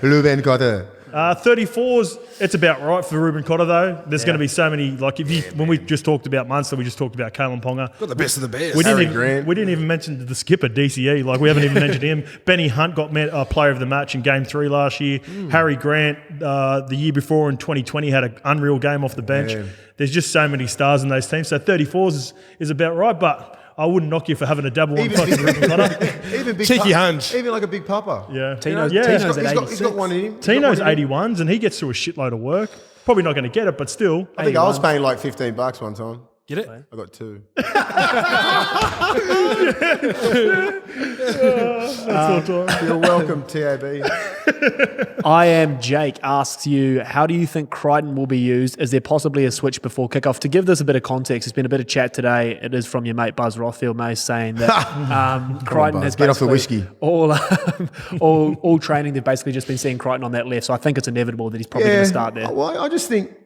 Ruben Cotter. 34s, it's about right for Ruben Cotter though. There's going to be so many, like when we just talked about Munster, we just talked about Kalen Ponga. Got the best of the best. We Harry didn't, Grant. even, we didn't even mention the skipper, DCE. Like, we haven't even mentioned him. Benny Hunt got player of the match in Game 3 last year. Harry Grant, the year before in 2020, had an unreal game off the bench. Yeah. There's just so many stars in those teams. So 34s is about right, but I wouldn't knock you for having a double on top of Ruben Cotter. Even big Cheeky hunch. Even like a big papa. Yeah. Tino's He's at got one in him. Tino's 81s and he gets through a shitload of work. Probably not going to get it, but still. I think I was paying like $15 one time. Get it? I got two. You're welcome, TAB. I am Jake asks you, how do you think Crichton will be used? Is there possibly a switch before kickoff? To give this a bit of context, there's been a bit of chat today. It is from your mate Buzz Rothfield, mate, saying that Crichton has Get off the basically whiskey. all training. They've basically just been seeing Crichton on that left, so I think it's inevitable that he's probably going to start there. Well, I just think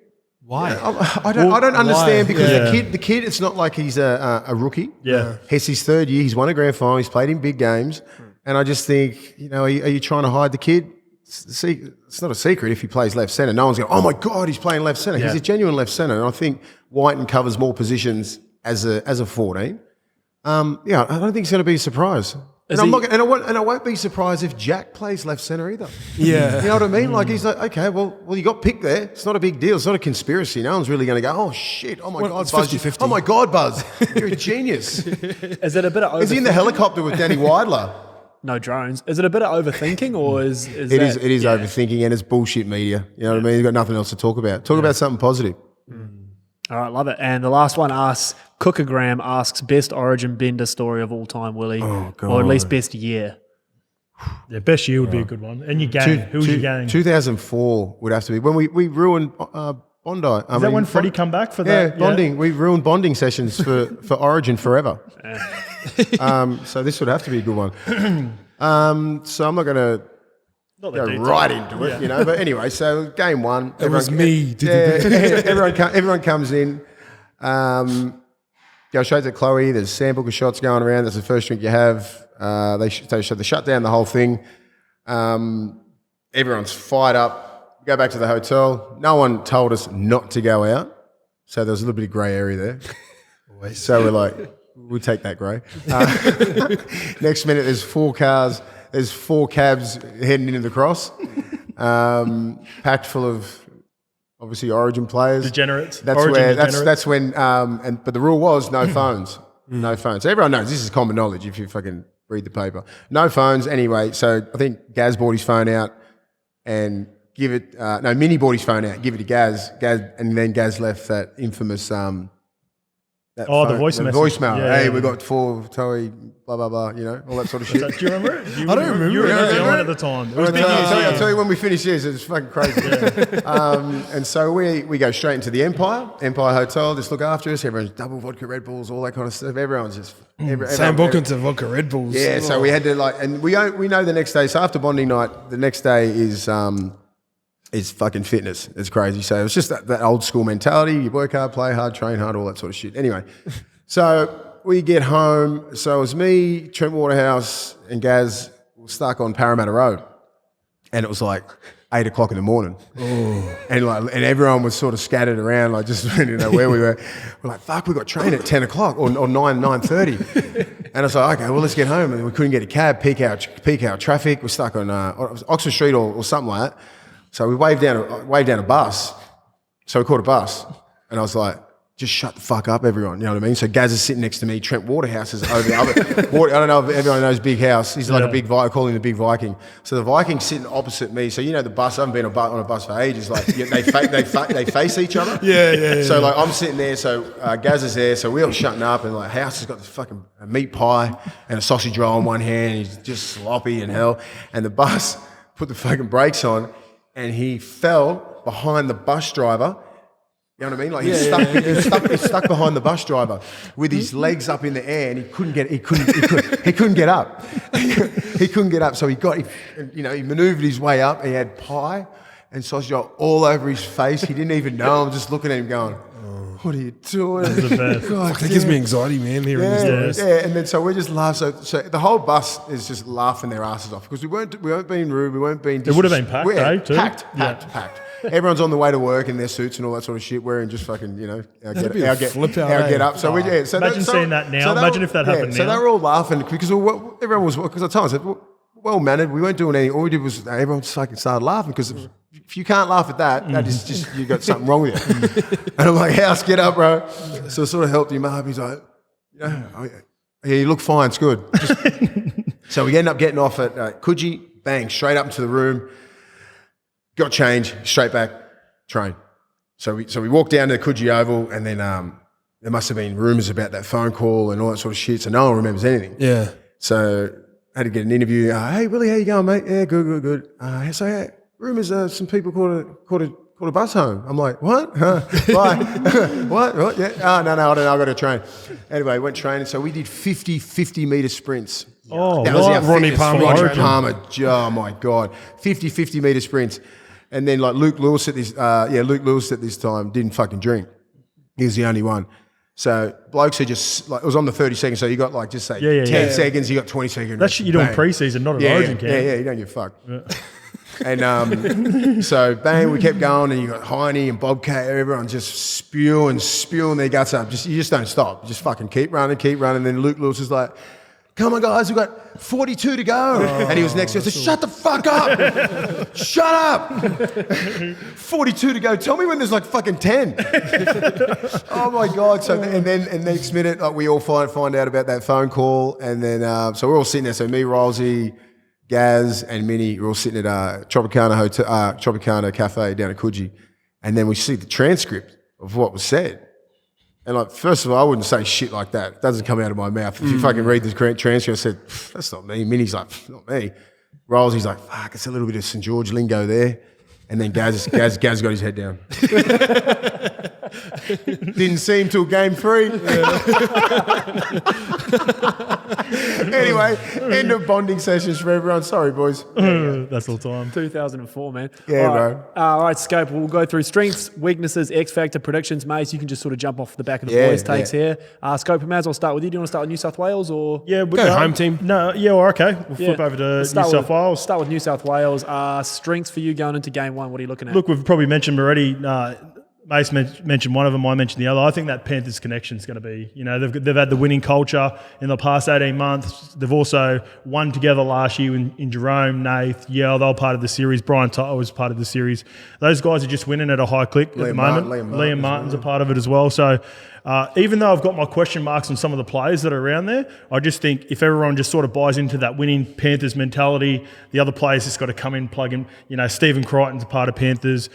Why? I don't understand because Yeah. the kid, it's not like he's a rookie. Yeah. It's his third year. He's won a grand final. He's played in big games. And I just think, are you trying to hide the kid? It's not a secret if he plays left centre. No one's going, oh my God, he's playing left centre. Yeah. He's a genuine left centre. And I think Whiten covers more positions as a 14. I don't think it's going to be a surprise. And I won't be surprised if Jack plays left centre either. Yeah. You know what I mean? Like, he's like, okay, well, you got picked there. It's not a big deal. It's not a conspiracy. No one's really going to go, oh shit, oh my God, it's Buzz. 50-50. Oh my God, Buzz, you're a genius. Is it a bit of Is he in the helicopter with Danny Weidler? no drones? Is it a bit of overthinking or is It is overthinking and it's bullshit media. You know what I mean? You've got nothing else to talk about. Talk about something positive. All right, love it. And the last one asks, Cookagram asks, best Origin Bender story of all time, Willie, or at least best year. Yeah, best year would be a good one. And your gang. Who was your gang? 2004 would have to be. When we ruined Bondi. Is that when Freddie come back for that? Yeah, bonding. We ruined bonding sessions for Origin forever. So this would have to be a good one. So I'm not going to Not that go detailed. right into it, But anyway, so game one. It was me. Everyone comes in. Go straight to Chloe. There's a sample of shots going around. That's the first drink you have. They shut down the whole thing. Everyone's fired up. Go back to the hotel. No one told us not to go out. So there was a little bit of grey area there. So we're like, we'll take that grey. Next minute, there's 4 cars. There's 4 cabs heading into the cross, packed full of obviously Origin players. Degenerates. That's Origin where. degenerates. That's when. But the rule was no phones. No phones. So everyone knows this is common knowledge if you fucking read the paper. No phones anyway. So I think Gaz brought his phone out and give it. Minnie brought his phone out. Give it to Gaz. And then Gaz left that infamous that Oh, the phone- voice message. voicemail. Yeah, Hey, yeah, we yeah. got 4 Toei, blah blah blah. You know, all that sort of shit. Do you remember it? I don't remember You were it. in New Yeah, Zealand at the time. It was big news I'll here. tell you when we finish this, it's fucking crazy. And so we go straight into the Empire Hotel, just look after us. Everyone's double vodka Red Bulls, all that kind of stuff. Everyone's just Sam Bookington vodka Red Bulls. Yeah, so we had to and we know the next day. So after bonding night, the next day is fucking fitness. It's crazy. So it's just that old school mentality. You work hard, play hard, train hard, all that sort of shit. Anyway, so we get home. So it was me, Trent Waterhouse, and Gaz were stuck on Parramatta Road, and it was like 8 o'clock in the morning, and everyone was sort of scattered around, like just didn't know where we were. We're like, fuck, we got train at 10 o'clock or 9:30, and I was like, okay, well let's get home. And we couldn't get a cab, peak hour traffic. We're stuck on Oxford Street or something like that. So we waved down a bus. So we caught a bus, and I was like, just shut the fuck up, everyone. You know what I mean? So Gaz is sitting next to me. Trent Waterhouse is over the other. I don't know if everyone knows Big House. He's like a big Viking. I call him the Big Viking. So the Viking's sitting opposite me. So you know the bus. I haven't been on a bus for ages. Like they face each other. Yeah. So like I'm sitting there. So Gaz is there. So we're all shutting up, and like House has got this fucking meat pie and a sausage roll in one hand. He's just sloppy and hell. And the bus put the fucking brakes on, and he fell behind the bus driver. You know what I mean? Like he's stuck behind the bus driver with his legs up in the air, and he couldn't get up. He couldn't get up. So he manoeuvred his way up. He had pie and sausage roll all over his face. He didn't even know. I'm just looking at him going, "What are you doing?" Fuck, that gives me anxiety, man, hearing this stories. Yeah, and then so we just laugh. So the whole bus is just laughing their asses off because we weren't being rude. We weren't being. It would have been packed, we're too. Packed. Everyone's on the way to work in their suits and all that sort of shit, wearing just fucking, our get up. So so imagine seeing that now. Imagine if that happened now. So they were all laughing because everyone was, because at times well mannered. We weren't doing anything. All we did was everyone just fucking started laughing because if you can't laugh at that is just, you got something wrong with you. And I'm like, House, get up, bro. So I sort of helped him up. He's like, yeah, you look fine. It's good. So we end up getting off at Coogee, bang, straight up into the room. Got change, straight back, train. So we walked down to the Coogee Oval, and then there must have been rumours about that phone call and all that sort of shit, so no one remembers anything. Yeah. So I had to get an interview. Hey, Willie, how you going, mate? Yeah, good. Rumours some people caught a bus home. I'm like, what? Why? What? Yeah. Oh, no, I don't know. I got a train. Anyway, went training. So we did 50 metre sprints. Oh, that was our Ronnie fitness. Palmer. Ronnie Palmer. Oh my God. 50 metre sprints. And then like Luke Lewis at this time didn't fucking drink. He was the only one. So blokes are just like, it was on the 30 seconds. So you got like, just say 10 seconds, you got 20 seconds. That's shit you're doing pre-season, not an Origin camp. Yeah, you don't give a fuck. Yeah. And so bang, we kept going, and you got Heine and Bobcat, everyone just spewing their guts up. You just don't stop. You just fucking keep running. Then Luke Lewis is like, come on, guys, we've got 42 to go. And he was next to us. I said, shut the fuck up. Shut up. 42 to go. Tell me when there's like fucking 10. Oh, my God. So, and next minute, like, we all find out about that phone call. And then, so we're all sitting there. So me, Rolsey, Gaz, and Minnie, we're all sitting at Tropicana Cafe down at Coogee. And then we see the transcript of what was said. And like, first of all, I wouldn't say shit like that. It doesn't come out of my mouth. If you fucking read the transcript, I said, that's not me. Minnie's like, not me. Rolls, he's like, fuck, it's a little bit of St. George lingo there. And then Gaz got his head down. Didn't see him till game 3. Anyway, end of bonding sessions for everyone. Sorry, boys. That's all time. 2004, man. Yeah, bro. All right, Scope. We'll go through strengths, weaknesses, X Factor, predictions, mate. You can just sort of jump off the back of the boys' takes here. Scope, we may as well start with you. Do you want to start with New South Wales or? Yeah, Go home team. No, yeah, well, okay. We'll flip over to New South Wales. Start with New South Wales. Strengths for you going into game 1. What are you looking at? Look, we've probably mentioned already. Mace mentioned one of them, I mentioned the other. I think that Panthers connection is going to be, they've had the winning culture in the past 18 months. They've also won together last year in Jerome, Nath, they were part of the series. Brian Toto was part of the series. Those guys are just winning at a high click at the moment. Liam Martin's a part of it as well. So Even though I've got my question marks on some of the players that are around there, I just think if everyone just sort of buys into that winning Panthers mentality, the other players just got to come in, plug in. You know, Stephen Crichton's a part of Panthers,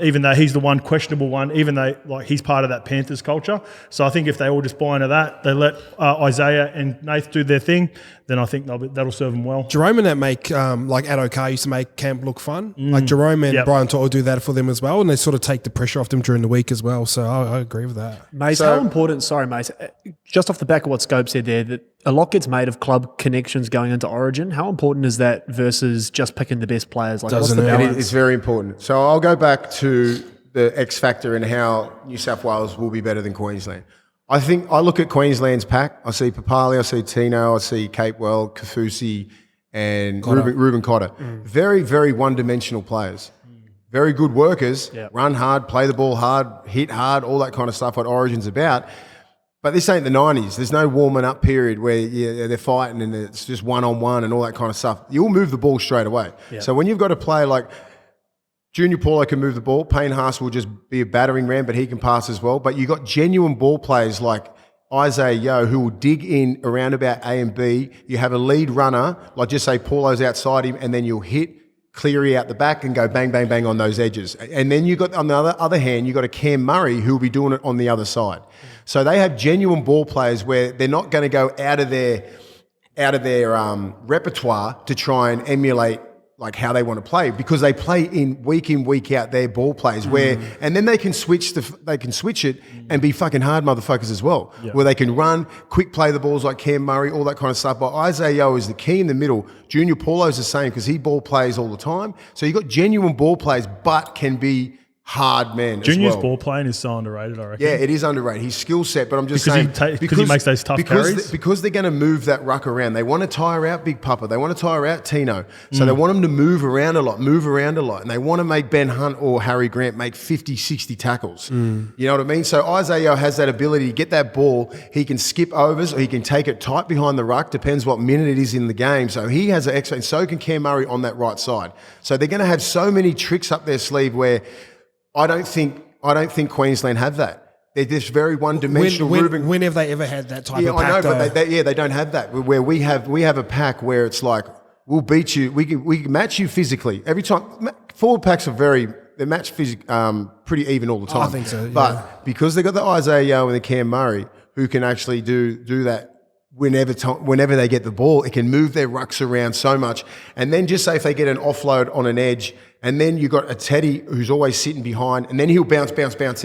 even though he's the one questionable one, even though like he's part of that Panthers culture. So I think if they all just buy into that, they let Isaiah and Nath do their thing, then I think that'll serve them well. Jerome and that make, like Addo Carr used to make camp look fun. Like Jerome and Brian To'o do that for them as well, and they sort of take the pressure off them during the week as well. So I agree with that. Mace, how important, sorry Mace, just off the back of what Scope said there, that a lot gets made of club connections going into Origin. How important is that versus just picking the best players? Like, what's the balance? It's very important. So I'll go back to the X factor and how New South Wales will be better than Queensland. I think I look at Queensland's pack. I see Papali, I see Tino, I see Capewell, Kafusi, and Ruben Cotter. Very, very one-dimensional players. Very good workers, run hard, play the ball hard, hit hard, all that kind of stuff, what Origin's about. But this ain't the 90s. There's no warming up period where they're fighting and it's just one-on-one and all that kind of stuff. You'll move the ball straight away. Yeah. So when you've got a player like Junior Paulo can move the ball, Payne Haas will just be a battering ram, but he can pass as well. But you've got genuine ball players like Isaiah Yeo who will dig in around about A and B. You have a lead runner, like just say Paulo's outside him, and then you'll hit Cleary out the back and go bang, bang, bang on those edges. And then you got, on the other hand, you got a Cam Murray who will be doing it on the other side. So they have genuine ball players where they're not going to go out of their repertoire to try and emulate like how they want to play, because they play in, week out, their ball plays where, and then they can switch it and be fucking hard motherfuckers as well, where they can run, quick play the balls like Cam Murray, all that kind of stuff. But Isaiah Yeo is the key in the middle. Junior Paulo's the same because he ball plays all the time. So you got genuine ball plays, but can be hard man Junior's as well. ball playing is so underrated, I reckon. Yeah, it is underrated. His skill set, but I'm just because saying... because he makes those tough carries? Because they're going to move that ruck around. They want to tire out Big Papa. They want to tire out Tino. So they want him to move around a lot. And they want to make Ben Hunt or Harry Grant make 50, 60 tackles. You know what I mean? So Isaiah has that ability to get that ball. He can skip overs or he can take it tight behind the ruck, depends what minute it is in the game. So he has an excellent... And so can Cam Murray on that right side. So they're going to have so many tricks up their sleeve where... I don't think Queensland have that. They're just very one-dimensional. When have they ever had that type of pack? I know, but they don't have that. Where we have a pack where it's like we'll beat you, we can match you physically every time. Forward packs are they're matched pretty even all the time. I think so. Yeah. But because they got the Isaiah Yeo and the Cam Murray who can actually do that. Whenever they get the ball, it can move their rucks around so much. And then just say if they get an offload on an edge, and then you've got a Teddy who's always sitting behind, and then he'll bounce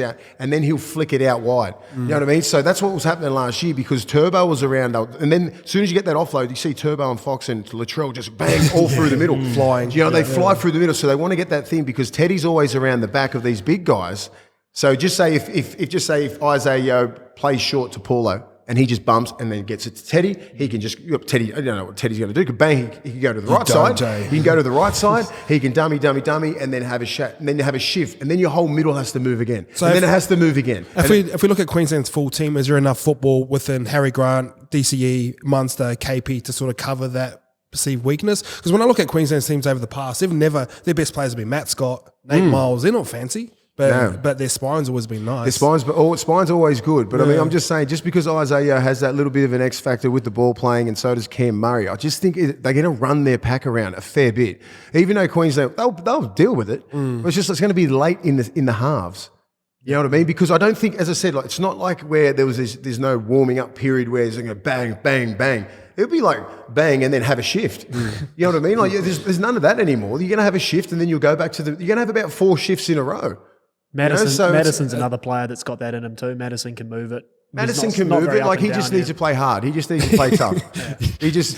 out, and then he'll flick it out wide. You know what I mean? So that's what was happening last year because Turbo was around. And then as soon as you get that offload, you see Turbo and Fox and Latrell just bang all through the middle. Flying. You know, they fly through the middle. So they want to get that thing because Teddy's always around the back of these big guys. So just say if Isaiah Yeo plays short to Paulo, and he just bumps and then gets it to Teddy. He can just, Teddy, I don't know what Teddy's going to do. He can bang, he can go to the right side. He can go to the right side. He can dummy, and then have a shot, and then you have a shift, and then your whole middle has to move again. So and then it has to move again. If we look at Queensland's full team, is there enough football within Harry Grant, DCE, Munster, KP to sort of cover that perceived weakness? Because when I look at Queensland's teams over the past, their best players have been Matt Scott, Nate Miles. They're not fancy. But their spine's always been nice. Spine's always good. But I mean, I'm just saying, just because Isaiah has that little bit of an X factor with the ball playing, and so does Cam Murray, I just think they're going to run their pack around a fair bit. Even though Queensland, they'll deal with it. But it's going to be late in the halves. You know what I mean? Because I don't think, as I said, like it's not like where there's no warming up period where it's going to bang, bang, bang. It'll be like bang and then have a shift. You know what I mean? Like there's none of that anymore. You're going to have a shift and then you'll go back to you're going to have about 4 shifts in a row. Madison's another player that's got that in him too. Madison can move it. Madison can move it. Like he just needs to play hard. He just needs to play tough.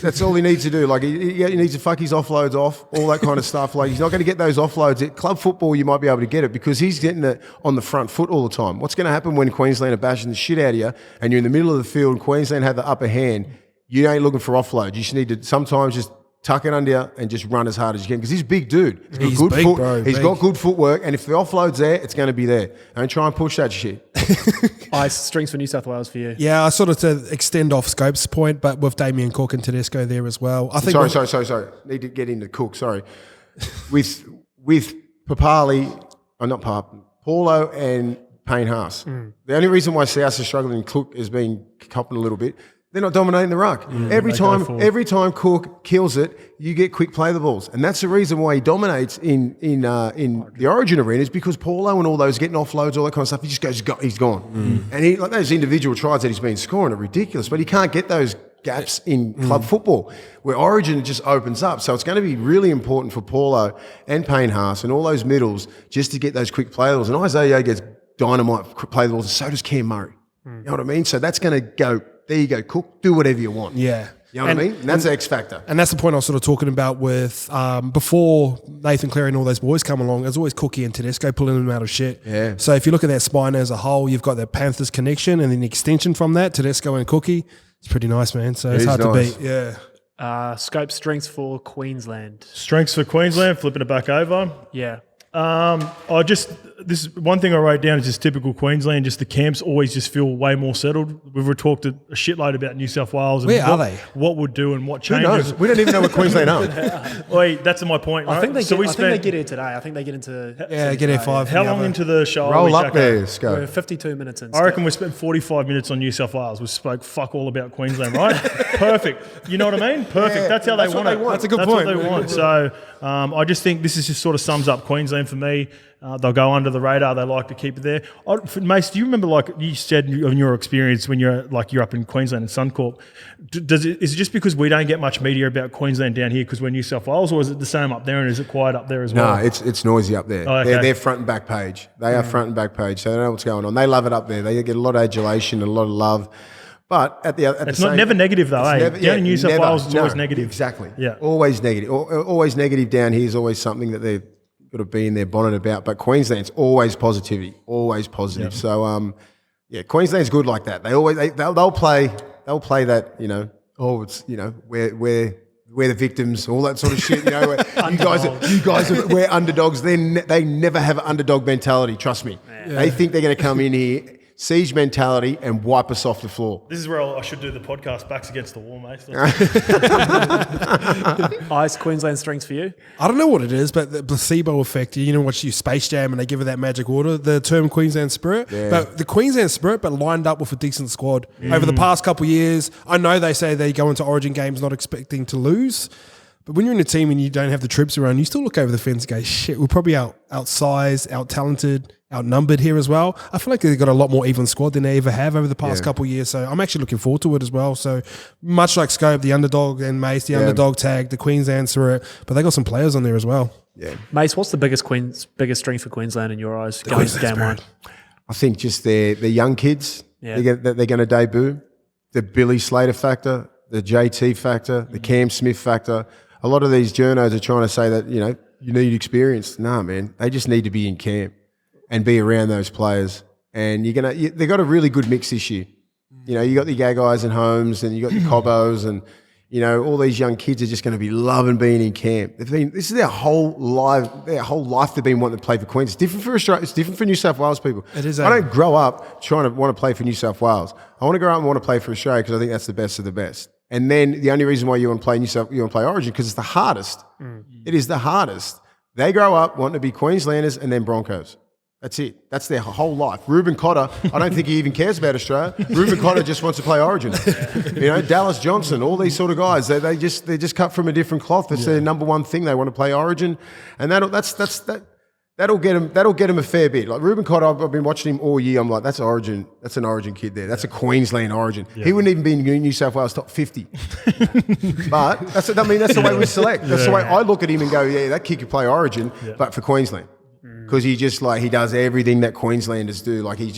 That's all he needs to do. Like he needs to fuck his offloads off, all that kind of stuff. Like he's not going to get those offloads. At club football, you might be able to get it because he's getting it on the front foot all the time. What's going to happen when Queensland are bashing the shit out of you and you're in the middle of the field and Queensland have the upper hand? You ain't looking for offload. You just need to sometimes just tuck it under you and just run as hard as you can because he's a big dude. He's got good footwork, and if the offload's there, it's going to be there. Don't try and push that shit. Strengths for New South Wales for you. Yeah, I sort of to extend off Scope's point, but with Damien Cook and Tedesco there as well. I think. Sorry. Need to get into Cook. Sorry, with Papali, not Paulo and Payne Haas. The only reason why South is struggling, Cook is being copping a little bit. They're not dominating the ruck. Every time Cook kills it, you get quick play the balls, and that's the reason why he dominates in the Origin arena, is because Paulo and all those getting offloads, all that kind of stuff. He just goes, he's gone, and he like those individual tries that he's been scoring are ridiculous, but he can't get those gaps in club football where Origin just opens up. So it's going to be really important for Paulo and Payne Haas and all those middles just to get those quick play balls. And Isaiah gets dynamite play the balls, and so does Cam Murray. You know what I mean? So that's going to go. There you go, Cook. Do whatever you want. Yeah. You know what I mean? And that's the X factor. And that's the point I was sort of talking about with before Nathan Cleary and all those boys come along, there's always Cookie and Tedesco pulling them out of shit. Yeah. So if you look at that spine as a whole, you've got that Panthers connection and then the extension from that, Tedesco and Cookie. It's pretty nice, man. So it's hard to beat. Yeah. Scope strengths for Queensland. Strengths for Queensland, flipping it back over. Yeah. This one thing I wrote down is just typical Queensland. Just the camps always just feel way more settled. We've talked a shitload about New South Wales. And Where are they? What would do and what Who changes. knows? We don't even know what Queensland are. Wait, that's my point. Right? I think they get here today. I think they get into. Yeah, get here 5. How long into the show? Roll are we, up there, We're Sco. 52 minutes in. I reckon we spent 45 minutes on New South Wales. We spoke fuck all about Queensland, right? Perfect. You know what I mean? Perfect. That's how they want it. That's a good That's point. what they want. So I just think this is just sort of sums up Queensland for me. They'll go under the radar. They like to keep it there. Mace, do you remember, like you said in your experience when you're up in Queensland and Suncorp, is it just because we don't get much media about Queensland down here because we're New South Wales, or is it the same up there and is it quiet up there as well? No, it's noisy up there. Oh, okay. They're front and back page. They are front and back page, so they know what's going on. They love it up there. They get a lot of adulation and a lot of love. But It's never negative though, eh? Down in New South Wales, it's always negative. Exactly. Yeah. Always negative. Always negative down here is always something that they've got to be in their bonnet about. But Queensland's always positivity, always positive. Yeah. So, Queensland's good like that. They'll play that, it's, we're the victims, all that sort of shit. Where you guys we're underdogs. They never have an underdog mentality. Trust me. Yeah. They think they're going to come in here, siege mentality, and wipe us off the floor. This is where I should do the podcast. Backs against the wall, mate. Ice Queensland strengths for you? I don't know what it is, but the placebo effect, watch you Space Jam and they give it that magic water, the term Queensland spirit. Yeah. But the Queensland spirit, but lined up with a decent squad. Over the past couple of years, I know they say they go into Origin games not expecting to lose, but when you're in a team and you don't have the troops around, you still look over the fence and go, shit, we're probably outsized, out-talented, outnumbered here as well. I feel like they've got a lot more even squad than they ever have over the past couple of years. So I'm actually looking forward to it as well. So much like Scope, the underdog, and Mace, the underdog tag, the Queensland spirit, but they got some players on there as well. Yeah. Mace, what's the biggest strength for Queensland in your eyes going to game one? I think just their young kids. Yeah. They're going to debut. The Billy Slater factor, the JT factor, the Cam Smith factor. A lot of these journos are trying to say that, you need experience. Nah, man. They just need to be in camp and be around those players. And they've got a really good mix this year. You got the Gaggais and Holmes and you got the Cobbos and, all these young kids are just going to be loving being in camp. This is their whole life they've been wanting to play for Queens. It's different for Australia. It's different for New South Wales people. It is. I don't grow up trying to want to play for New South Wales. I want to grow up and want to play for Australia because I think that's the best of the best. And then the only reason why you want to play you want to play Origin because it's the hardest. It is the hardest. They grow up wanting to be Queenslanders and then Broncos. That's it. That's their whole life. Ruben Cotter, I don't think he even cares about Australia. Ruben Cotter just wants to play Origin. Dallas Johnson, all these sort of guys, they're just cut from a different cloth. That's their number one thing. They want to play Origin, and that'll get him a fair bit. Like Ruben Cotter, I've been watching him all year. I'm like, that's Origin. That's an Origin kid there. That's a Queensland Origin. Yeah. He wouldn't even be in New South Wales top 50. But that's the way we select. That's the way I look at him and go, yeah, that kid could play Origin, but for Queensland. Because he does everything that Queenslanders do. Like he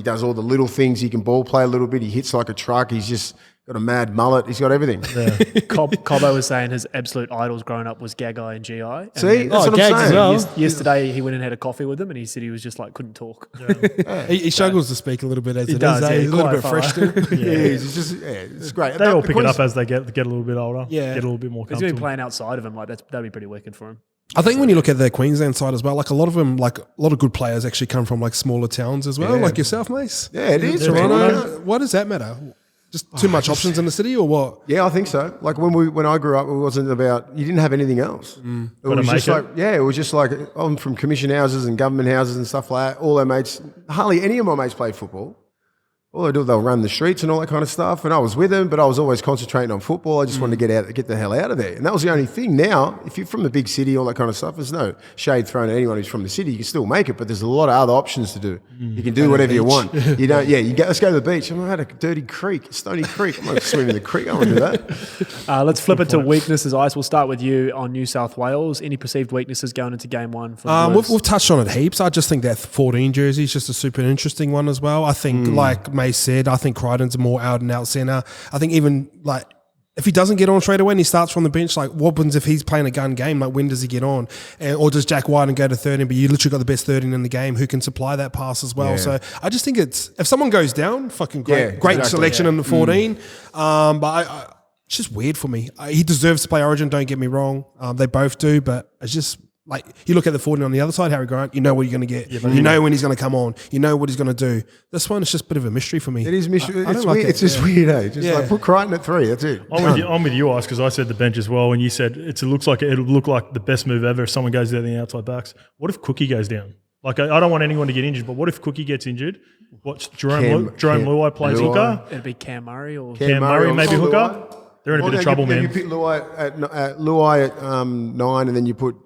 does all the little things. He can ball play a little bit. He hits like a truck. He's just got a mad mullet. He's got everything. Yeah. Cobbo was saying his absolute idols growing up was Gagai and GI. And See, that's what I'm saying. Well. Yesterday he went and had a coffee with him and he said he was just like couldn't talk. Yeah. He struggles to speak a little bit as he it does, is. yeah, He's a little bit fresh still. It's great. They all pick it up as they get a little bit older. Yeah. Get a little bit more He's comfortable. been playing outside of him. Like that'd be pretty wicked for him. I think when you look at the Queensland side as well, like a lot of them, like a lot of good players actually come from like smaller towns as well, like yourself, Mace. Yeah, it is. Toronto. Why does that matter? Just too much options in the city, or what? Yeah, I think so. Like when I grew up, it wasn't about, you didn't have anything else. It was just like, it was just like, I'm from commission houses and government houses and stuff like that. All our mates, hardly any of my mates played football. All they do, they'll run the streets and all that kind of stuff. And I was with them, but I was always concentrating on football. I just wanted to get the hell out of there. And that was the only thing. Now, if you're from the big city, all that kind of stuff, there's no shade thrown at anyone who's from the city. You can still make it, but there's a lot of other options to do. You can do whatever you want. You don't. Yeah, let's go to the beach. I'm at a dirty creek, Stony Creek. I'm not swimming in the creek. I want to do that. Let's flip it to weaknesses, Ice. We'll start with you on New South Wales. Any perceived weaknesses going into game one? For the Blues? We've touched on it heaps. I just think that 14 jersey is just a super interesting one as well. I think, like May said, I think Crichton's a more out and out centre. I think even like if he doesn't get on straight away and he starts from the bench, like what happens if he's playing a gun game? Like when does he get on? Or does Jack Whiten go to 13? But you literally got the best 13 in the game who can supply that pass as well. Yeah. So I just think it's, if someone goes down, fucking great, great selection in the 14. But it's just weird for me. He deserves to play Origin, don't get me wrong. They both do, but it's just like you look at the 14 on the other side, Harry Grant, you know what you're going to get. Yeah, you know when he's going to come on. You know what he's going to do. This one is just a bit of a mystery for me. It is mystery. It's weird. It's just weird, eh? Just like put Crichton at 3. That's it. I'm with you, Ice, because I said the bench as well, and you said it'll look like the best move ever if someone goes down the outside backs. What if Cookie goes down? Like I don't want anyone to get injured, but what if Cookie gets injured? What's Jerome Luai plays hooker? It'd be Cam Murray or Cam Murray maybe hooker. They're in a bit of trouble, man. You pick Luai at 9, and then you put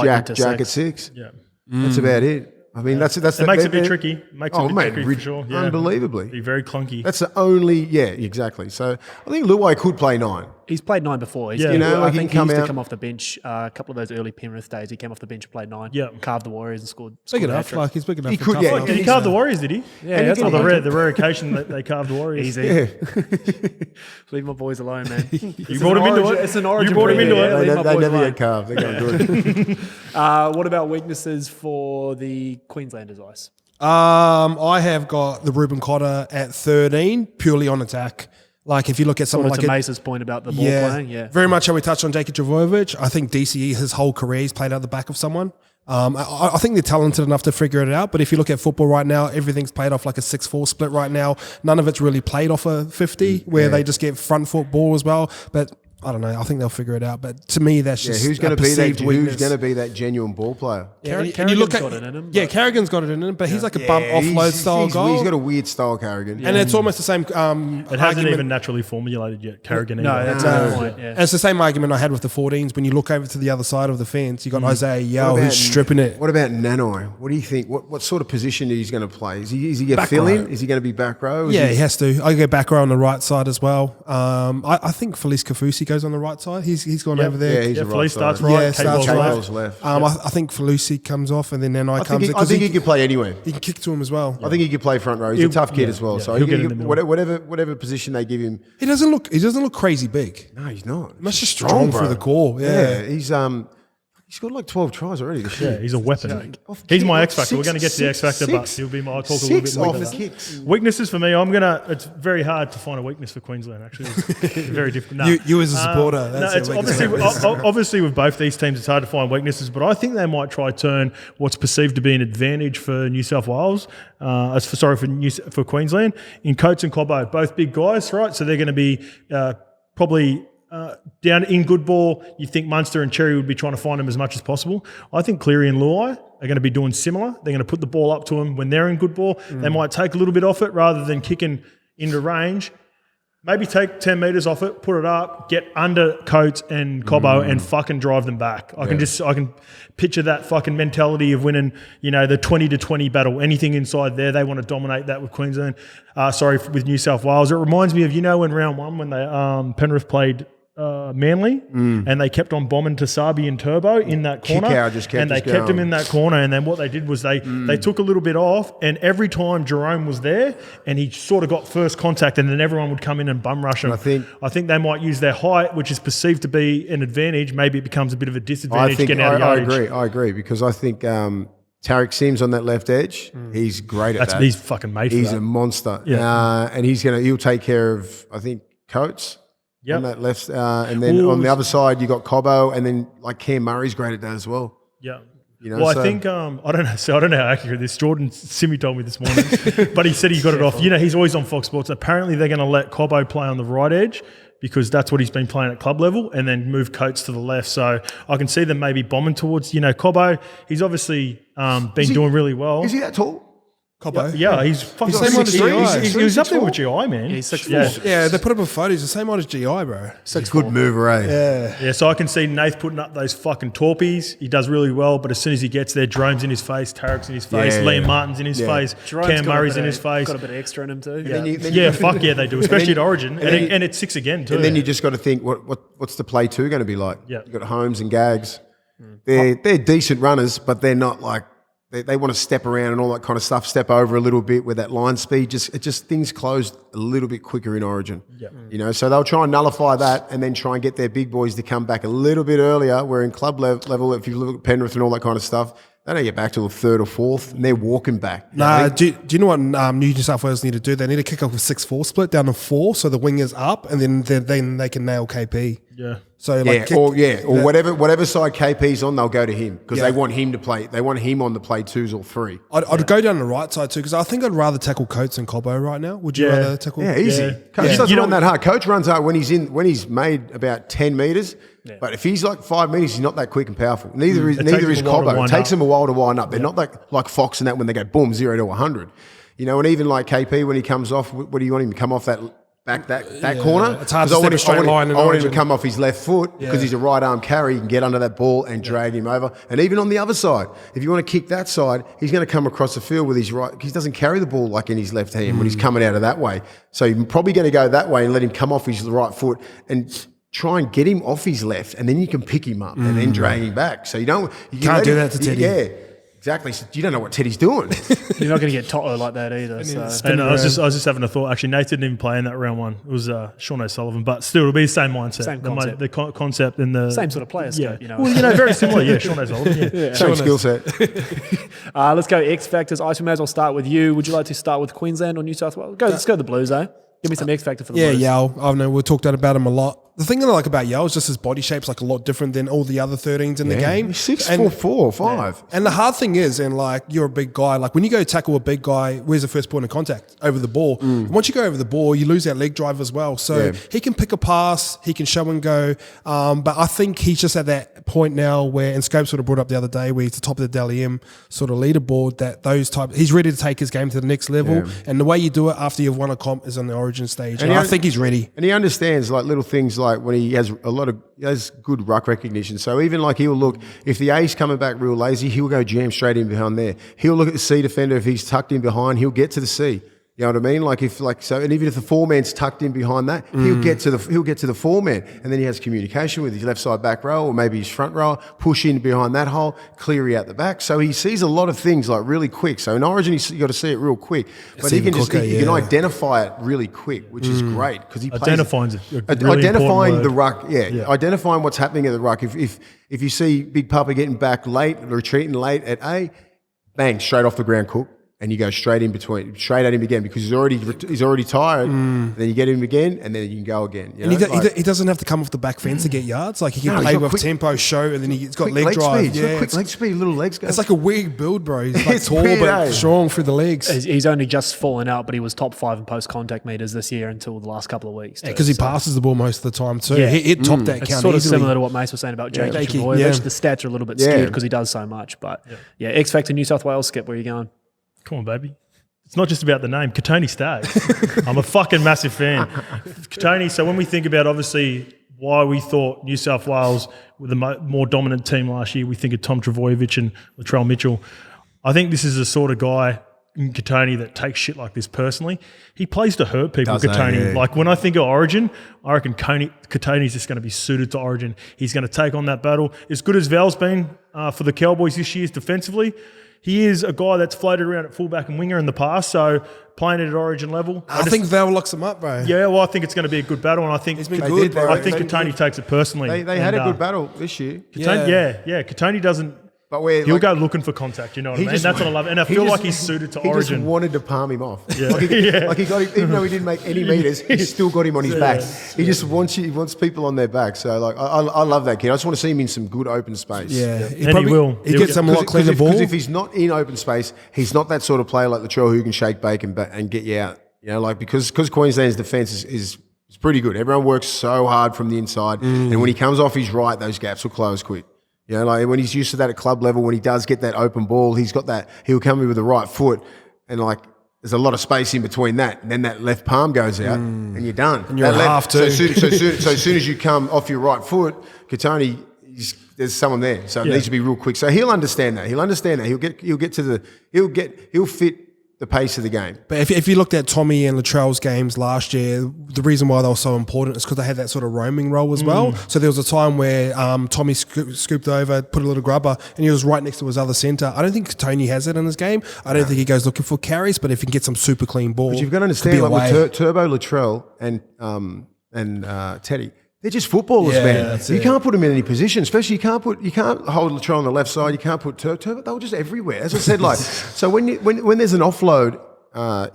Jack at 6. Yeah. That's about it. I mean, that's it makes it a bit tricky. Makes it a bit tricky for sure. Yeah. Unbelievably. Be very clunky. That's the only, exactly. So I think Luai could play 9. He's played 9 before. You know, I think he used to come off the bench. A couple of those early Penrith days, he came off the bench, played 9, carved the Warriors and scored. Big enough. Like he's big enough. He could, Did he carve the Warriors? Did he? Yeah, that's the rare occasion that they carved the Warriors. Easy. Yeah. Leave my boys alone, man. You brought him into it. It's an Origin. You brought him into it. They never get carved. They're going to do it. What about weaknesses for the Queenslanders, Ice? I have got the Ruben Cotter at 13, purely on attack. Like if you look at someone like Mace's point about the ball playing, very much how we touched on Jacob Trbojevic. I think DCE his whole career he's played out the back of someone. I think they're talented enough to figure it out. But if you look at football right now, everything's played off like a 6-4 split right now. None of it's really played off a 50 where they just get front foot ball as well. But I don't know. I think they'll figure it out. But to me, that's just who's going to be that? Who's going to be that genuine ball player? And you look at got it in him. Carrigan's got it in him, but he's like a bump offload style guy. He's got a weird style, Carrigan, and it's almost the same. It hasn't even naturally formulated yet, Carrigan. No, that's the point. Yeah. And it's the same argument I had with the 14s. When you look over to the other side of the fence, you got Isaiah Yeo who's stripping it. What about Nanai? What do you think? What sort of position is he going to play? Is he going to fill in? Is he going to be back row? He has to. I go back row on the right side as well. I think Felice Kafusi goes on the right side. He's gone over there. Yeah, Felice starts right. K-Ball's left. I think Felucci comes off and then Nanai comes in. I think he could play anywhere. You can kick to him as well. I think he could play front row. He's a tough kid as well. So whatever position they give him. He doesn't look crazy big. No, he's not. He's just strong through the core. Yeah. He's got like 12 tries already this year. Yeah, he's a weapon. He's my X Factor. We're going to get to the X Factor, but he'll be my, I'll talk a little bit more about kicks. Weaknesses for me, it's very hard to find a weakness for Queensland, actually. It's very difficult. No. You as a supporter, that's obviously with both these teams, it's hard to find weaknesses, but I think they might try turn what's perceived to be an advantage for New South Wales, for Queensland, in Coates and Cobbo, both big guys, right? So they're going to be probably... down in good ball, you think Munster and Cherry would be trying to find him as much as possible. I think Cleary and Luai are going to be doing similar. They're going to put the ball up to him when they're in good ball. They might take a little bit off it rather than kicking into range. Maybe take 10 metres off it, put it up, get under Coates and Cobbo and fucking drive them back. I can picture that fucking mentality of winning, the 20-20 battle. Anything inside there, they want to dominate that with Queensland. With New South Wales. It reminds me of, in round 1 when they Penrith played Manly and they kept on bombing Tasabi and Turbo in that corner. Kept him in that corner, and then what they did was they took a little bit off, and every time Jerome was there and he sort of got first contact, and then everyone would come in and bum rush him. I think they might use their height, which is perceived to be an advantage. Maybe it becomes a bit of a disadvantage getting out of yardage. I agree because I think Tarek Sims on that left edge, he's great at that. He's fucking made for that. He's a monster. Yeah. And he'll take care of, I think, Coates. Yep. On that left, and then on the other side you got Cobbo, and then like Cam Murray's great at that as well. Yeah, You know, Well, so, I think I don't know. So I don't know how accurate this. Jordan Simi told me this morning, but he said he got it off. You know, he's always on Fox Sports. Apparently, they're going to let Cobbo play on the right edge because that's what he's been playing at club level, and then move Coates to the left. So I can see them maybe bombing towards. You know, Cobbo. He's obviously been doing really well. is he that tall? Cobbo. Yeah, he's fucking Same height as GI. He was up there with GI, man. Yeah, he's 6'4". Yeah, they put up a photo. He's the same height as GI, bro. He's a good mover, eh? Yeah. Yeah, so I can see Nath putting up those fucking torpies. He does really well, but as soon as he gets there, Drome's in his face, Tarek's in his face, Yeah, Liam yeah. Martin's in his Yeah. face, Jerome's Cam got a Murray's bit in of- his face. Got a bit of extra in him too. Yeah, fuck yeah, they do, especially at Origin, and then- and it's 6 again too. And then you just got to think, what's the play two going to be like? Yeah. You've got Holmes and Gags. They're decent runners, but they're not like, they want to step around and all that kind of stuff, step over a little bit with that line speed. Just things closed a little bit quicker in Origin. Yeah. You know, so they'll try and nullify that and then try and get their big boys to come back a little bit earlier, where in club level, if you look at Penrith and all that kind of stuff, they don't get back till the third or fourth, and they're walking back. Nah, do you know what New South Wales need to do? They need to kick off a 6-4 split down to 4, so the wing is up, and then they can nail KP. Yeah. So like, Or whatever side KP's on, they'll go to him because Yeah. they want him to play. They want him on the play 2s or 3. I'd go down the right side too, because I think I'd rather tackle Coates and Cobbo right now. Would you Yeah. rather tackle? Yeah, easy. Yeah. Coach Yeah. doesn't You run know- that hard. Coach runs hard when he's made about 10 metres. But if he's like 5 metres, he's not that quick and powerful. Neither is It takes neither is him a while to Cobbo. It wind takes up. him a while to wind up. They're not like Fox and that when they go boom 0 to 100. You know, and even like KP when he comes off, what do you want him to come off that corner? It's hard to 'Cause step a straight line in I want him to Origin. come off his left foot because he's a right arm carry. He can get under that ball and drag him over. And even on the other side, if you want to kick that side, he's going to come across the field with his right. He doesn't carry the ball like in his left hand when he's coming out of that way. So you're probably going to go that way and let him come off his right foot and try and get him off his left, and then you can pick him up and then drag him back. So you can't Can't do that to Teddy. Yeah, exactly. So you don't know what Teddy's doing. You're not going to get Toto like that either. So. And I was just having a thought. Actually, Nate didn't even play in that round one. It was Sean O'Sullivan, but still, it'll be the same mindset. Same concept. The concept and the Same sort of player Yeah, scope, you know. Well, very similar. Yeah, Sean O'Sullivan. Yeah. Same skill set. Let's go X Factors. Ice, we may as well start with you. Would you like to start with Queensland or New South Wales? Let's go to the Blues, eh? Give me some X Factor for the Yeah, Blues. Yao. I know we talked about him a lot. The thing that I like about Yao is just his body shape's like a lot different than all the other 13s in the game. He's 6'4", And- 4, 5. And the hard thing is, and like you're a big guy, like when you go tackle a big guy, where's the first point of contact? Over the ball. And once you go over the ball, you lose that leg drive as well. So Yeah. he can pick a pass, he can show and go. But I think he's just at that point now where, and Scope sort of brought up the other day, where he's the top of the Dally M sort of leaderboard, that he's ready to take his game to the next level. Yeah. And the way you do it after you've won a comp is on the Origin stage. And And he I think he's ready. And he understands like little things like when he has he has good ruck recognition. So even like he'll look, if the A's coming back real lazy, he'll go jam straight in behind there. He'll look at the C defender. If he's tucked in behind, he'll get to the C. You know what I mean? And even if the 4-man's tucked in behind that, he'll get to the 4-man, and then he has communication with his left side back row or maybe his front row, push in behind that hole, clear out the back. So he sees a lot of things like really quick. So in Origin, you got to see it real quick, but he even can quicker, he can yeah. identify it really quick, which is great because he plays Identifying's a really identifying important the word. ruck, identifying what's happening at the ruck. If you see Big Papa getting back late, retreating late at A, bang, straight off the ground, Cook. And you go straight in between, straight at him again because he's already tired. Then you get him again, and then you can go again. You And know? he doesn't have to come off the back fence to get yards. Like he can No, play he's got with quick- tempo, show, and then he's got quick leg drive. speed. He's got Yeah, quick leg speed, little legs go. it's like a weird build, bro. He's like It's tall weird, but eh? strong through the legs. He's only just fallen out, but he was top 5 in post contact meters this year until the last couple of weeks. Because he passes the ball most of the time too. Yeah. He'd top that It's count sort of easily. similar to what Mace was saying about Jake Jakey, Trebojevic. yeah. The stats are a little bit Yeah. skewed because he does so much. But yeah, X Factor New South Wales, Skip, where are you going? Come on, baby. It's not just about the name. Katoni Staggs. I'm a fucking massive fan. Katoni, so when we think about obviously why we thought New South Wales were the more dominant team last year, we think of Tom Trbojevic and Latrell Mitchell. I think this is the sort of guy in Katoni that takes shit like this personally. He plays to hurt people, Does, Katoni. yeah. Like when I think of Origin, I reckon Katoni's just going to be suited to Origin. He's going to take on that battle. As good as Val's been for the Cowboys this year defensively, he is a guy that's floated around at fullback and winger in the past, so playing at Origin level. I think Val locks him up, bro. Yeah, well, I think it's going to be a good battle, and I think He's been They good, did, bro. they- I think Katoni takes it personally. They had And, a good battle this year. Katoni, yeah. Katoni doesn't. But where He'll go looking for contact, you know what I mean? That's what I love. And I feel like he's suited to Origin. He just wanted to palm him off. Yeah. Like he got him, even though he didn't make any meters, he still got him on his back. He just wants people on their back. So like I love that kid. I just want to see him in some good open space. Yeah, And he will. He gets some lot cleaner ball. Because if he's not in open space, he's not that sort of player like Latrell who can shake, bake, and get you out. You know, like because Queensland's defence is pretty good. Everyone works so hard from the inside, and when he comes off his right, those gaps will close quick. You know, like when he's used to that at club level, when he does get that open ball, he's got that. He'll come in with the right foot, and like there's a lot of space in between that, and then that left palm goes out, and you're done. And you're at half so too. so as soon as you come off your right foot, Katoni, there's someone there, so it needs to be real quick. So he'll understand that. He'll fit the pace of the game. But if you looked at Tommy and Latrell's games last year, the reason why they were so important is because they had that sort of roaming role as well. So there was a time where Tommy scooped over, put a little grubber, and he was right next to his other centre. I don't think Tony has it in his game. I don't think he goes looking for carries, but if he can get some super clean ball, But you've got to understand, like with Turbo, Latrell, and Teddy, they're just footballers, man. You can't put them in any position, especially you can't hold Latrell on the left side. You can't put Turbo. They were just everywhere. As I said, like so when there's an offload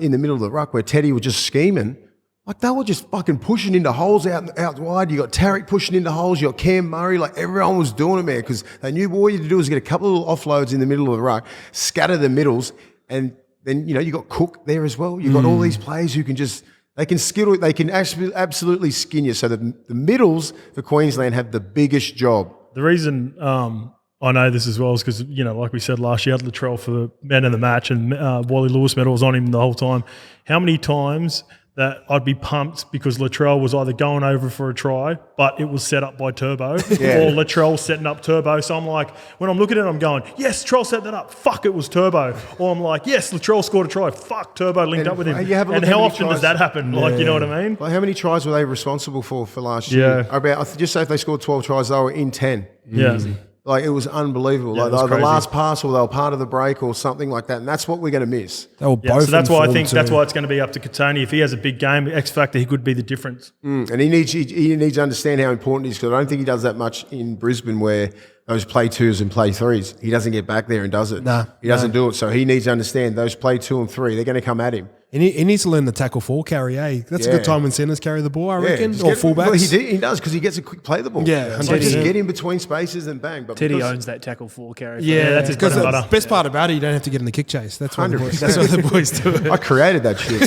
in the middle of the ruck where Teddy was just scheming, like they were just fucking pushing into holes out wide. You got Tarek pushing into holes. You got Cam Murray. Like everyone was doing it, man, because they knew all you had to do was get a couple of little offloads in the middle of the ruck, scatter the middles, and then you got Cook there as well. You got all these players who can just. They can absolutely skin you. So the middles for Queensland have the biggest job. The reason I know this as well is because, like we said last year, I had Latrell for the man of the match and Wally Lewis medal was on him the whole time. How many times that I'd be pumped because Latrell was either going over for a try, but it was set up by Turbo, or Latrell setting up Turbo. So I'm like, when I'm looking at it, I'm going, yes, Latrell set that up. Fuck, it was Turbo. Or I'm like, yes, Latrell scored a try. Fuck, Turbo linked up with him. And how often does that happen? Like, you know what I mean? Like how many tries were they responsible for last year? About, just say if they scored 12 tries, they were in 10. Yeah. Like it was unbelievable. Yeah, like it was the crazy. last pass, or they were part of the break, or something like that. And that's what we're going to miss. They were both. So that's why I think too. that's why it's going to be up to Katoni. If he has a big game, X factor, he could be the difference. And he needs to understand how important it is, because I don't think he does that much in Brisbane where those play twos and play threes. He doesn't get back there and does it. He doesn't do it. So he needs to understand those play 2 and 3. They're going to come at him. He needs to learn the tackle 4 carry, eh? That's a good time when centers carry the ball, I reckon, or fullbacks. Well, he does, because he gets a quick play the ball. Yeah, so just get in between spaces and bang. But Teddy owns that tackle 4 carry. Yeah, that's his bread and the butter. best part about it, you don't have to get in the kick chase. That's why 100%. that's why the boys do it. I created that shit.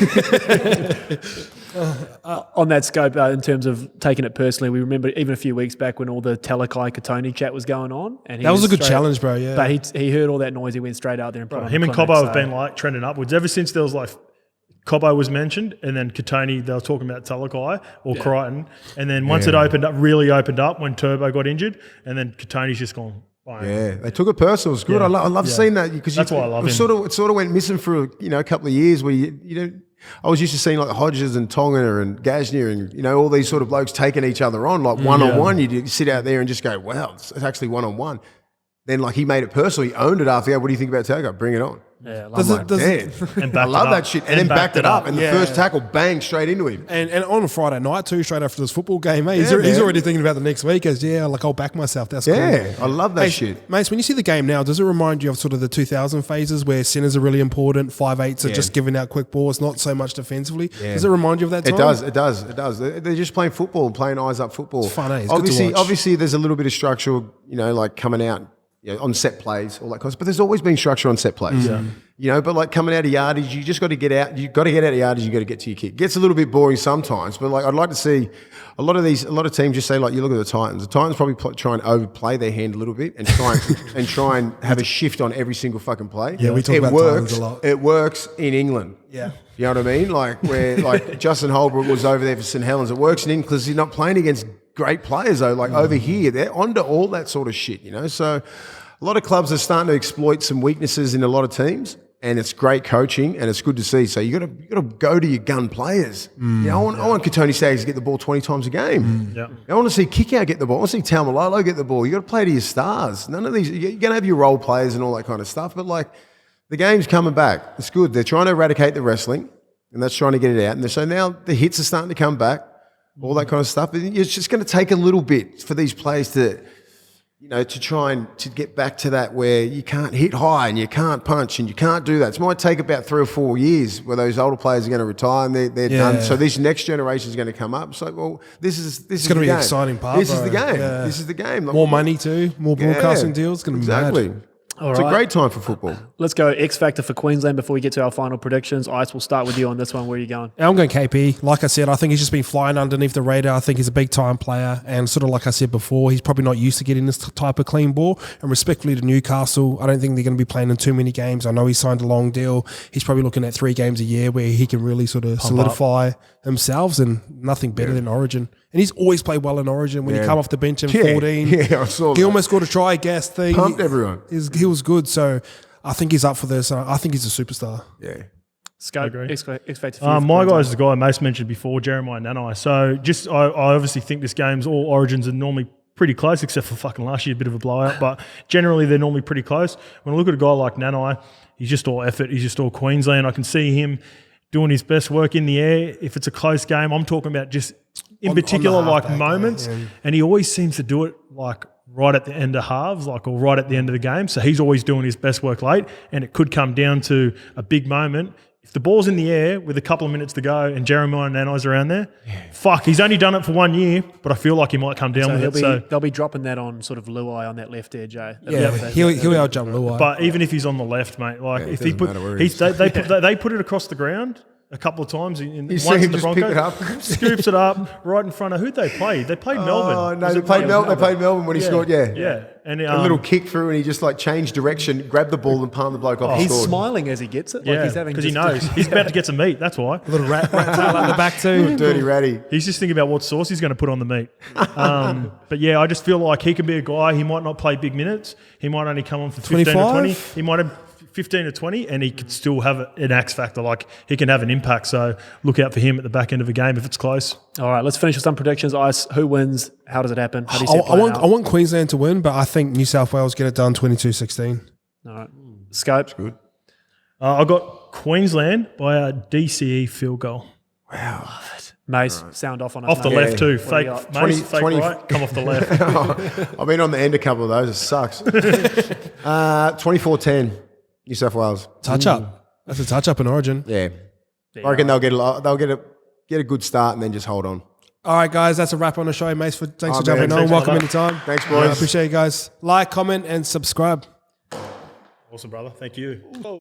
On that scope, in terms of taking it personally, we remember even a few weeks back when all the Talakai Katoni chat was going on. And That was a good challenge, bro, yeah. But he heard all that noise. He went straight out there and put on Him the and clinic, Cobbo have been like trending upwards ever since there was like Cobbo was mentioned, and then Katoni, they were talking about Talakai or Crichton, and then once it really opened up when Turbo got injured, and then Katoni's just gone. Yeah, they took it personal. It's good. Yeah. I love seeing that, because That's why I love him. It sort of went missing for a couple of years where you know. I was used to seeing like Hodges and Tonga and Gaznia and all these sort of blokes taking each other on like one on one. You sit out there and just go, wow, it's actually one on one. Then like he made it personal. He owned it after. What do you think about Togo? Bring it on. Yeah, I love that. And I love that shit. And then backed it up. And the first tackle, bang, straight into him. And on a Friday night too, straight after this football game, mate. He's man. already thinking about the next week as, I'll back myself. That's cool. Yeah, I love that shit. Mace, when you see the game now, does it remind you of sort of the 2000 phases where centers are really important, 5'8s are just giving out quick balls, not so much defensively? Yeah. Does it remind you of that time? It does. They're just playing football, playing eyes up football. It's fun, eh? It's good to watch. Obviously, there's a little bit of structure, like coming out on set plays, all that kind of stuff. But there's always been structure on set plays. But like coming out of yardage, you just got to get out. You've got to get out of yardage. You got to get to your kick. Gets a little bit boring sometimes, but like I'd like to see a lot of teams just say like, you look at the Titans. The Titans probably try and overplay their hand a little bit and try and have a shift on every single fucking play. Yeah, we talk about Titans a lot. It works in England. Yeah. You know what I mean? Like where like Justin Holbrook was over there for St Helens. It works in England because he's not playing against great players though. Like over here, they're onto all that sort of shit. So a lot of clubs are starting to exploit some weaknesses in a lot of teams. And it's great coaching, and it's good to see. So you got to go to your gun players. I want Katoni Staggs to get the ball 20 times a game. I want to see Kickout get the ball. I want to see Taumalolo get the ball. You got to play to your stars. None of these. You're going to have your role players and all that kind of stuff. But like the game's coming back. It's good. They're trying to eradicate the wrestling, and that's trying to get it out. And so now the hits are starting to come back. All that kind of stuff. It's just going to take a little bit for these players to to try and to get back to that where you can't hit high and you can't punch and you can't do that. It might take about 3 or 4 years where those older players are going to retire and they're done. So this next generation is going to come up. It's like, well, this is going to be an exciting part. This is the game. Yeah. This is the game. Like, more money too, more broadcasting deals. It's going to be exactly. mad. All It's right. a great time for football. Let's go X Factor for Queensland before we get to our final predictions. Ice, we'll start with you on this one. Where are you going? I'm going KP. Like I said, I think he's just been flying underneath the radar. I think he's a big time player. And sort of like I said before, he's probably not used to getting this type of clean ball. And respectfully to Newcastle, I don't think they're going to be playing in too many games. I know he signed a long deal. He's probably looking at 3 games a year where he can really sort of solidify himself, and nothing better than Origin. And he's always played well in Origin. When he come off the bench in 14, Yeah, I saw he that. almost scored a try gas thing. Pumped everyone. He was good. So I think he's up for this. I think he's a superstar. Yeah. Scope, agree. X Factor for you for My Queensland. guy is the guy Mace mentioned before, Jeremiah Nanai. So I obviously think this game's all Origins are normally pretty close, except for fucking last year, a bit of a blowout. But generally, they're normally pretty close. When I look at a guy like Nanai, he's just all effort. He's just all Queensland. I can see him doing his best work in the air. If it's a close game, I'm talking about just in On the particular like halfback, moments. yeah. And he always seems to do it like right at the end of halves, or right at the end of the game. So he's always doing his best work late, and it could come down to a big moment. If the ball's in the air with a couple of minutes to go and Jeremiah Nanai's around there, fuck, he's only done it for 1 year, but I feel like he might come down with it. They'll be dropping that on sort of Luai on that left edge, eh? He'll out-jump Luai. But even if he's on the left, mate, like if he doesn't put, matter where he is. they put it across the ground a couple of times. Once see him in the just pick Broncos, it up? scoops it up right in front of who'd they play? They played Melbourne. Oh, no, Was they it played Melbourne when he scored, yeah. Yeah, and A little kick through and he just like changed direction, grabbed the ball and palmed the bloke off. and He's scored. smiling as he gets it. yeah, Like he's having because he just- knows he's about to get some meat. That's why. little rat tail on the back too. Dirty ratty. He's just thinking about what sauce he's going to put on the meat. But yeah, I just feel like he can be a guy. He might not play big minutes. He might only come on for 15 or 20. 25? He might have 15 or 20, and he could still have an X factor. Like he can have an impact. So look out for him at the back end of a game if it's close. All right, let's finish with some predictions. Ice, who wins? How does it happen? How do you see it I playing out? want Queensland to win, but I think New South Wales get it done 22-16. All right. Scope. Good. I got Queensland by a DCE field goal. Mace, sound off on us. Off the mate. left too. What do Fake, you got? Mace, 20 fake 20 right, come off the left. I've been on the end a couple of those. It sucks. 24-10, New South Wales. Touch up. That's a touch up in Origin. Yeah. I reckon they'll get a good start and then just hold on. All right, guys, that's a wrap on the show. Mace, thanks for man. jumping on. Thanks, Welcome brother. anytime. Thanks, boys. I appreciate you guys. Like, comment, and subscribe. Awesome, brother. Thank you.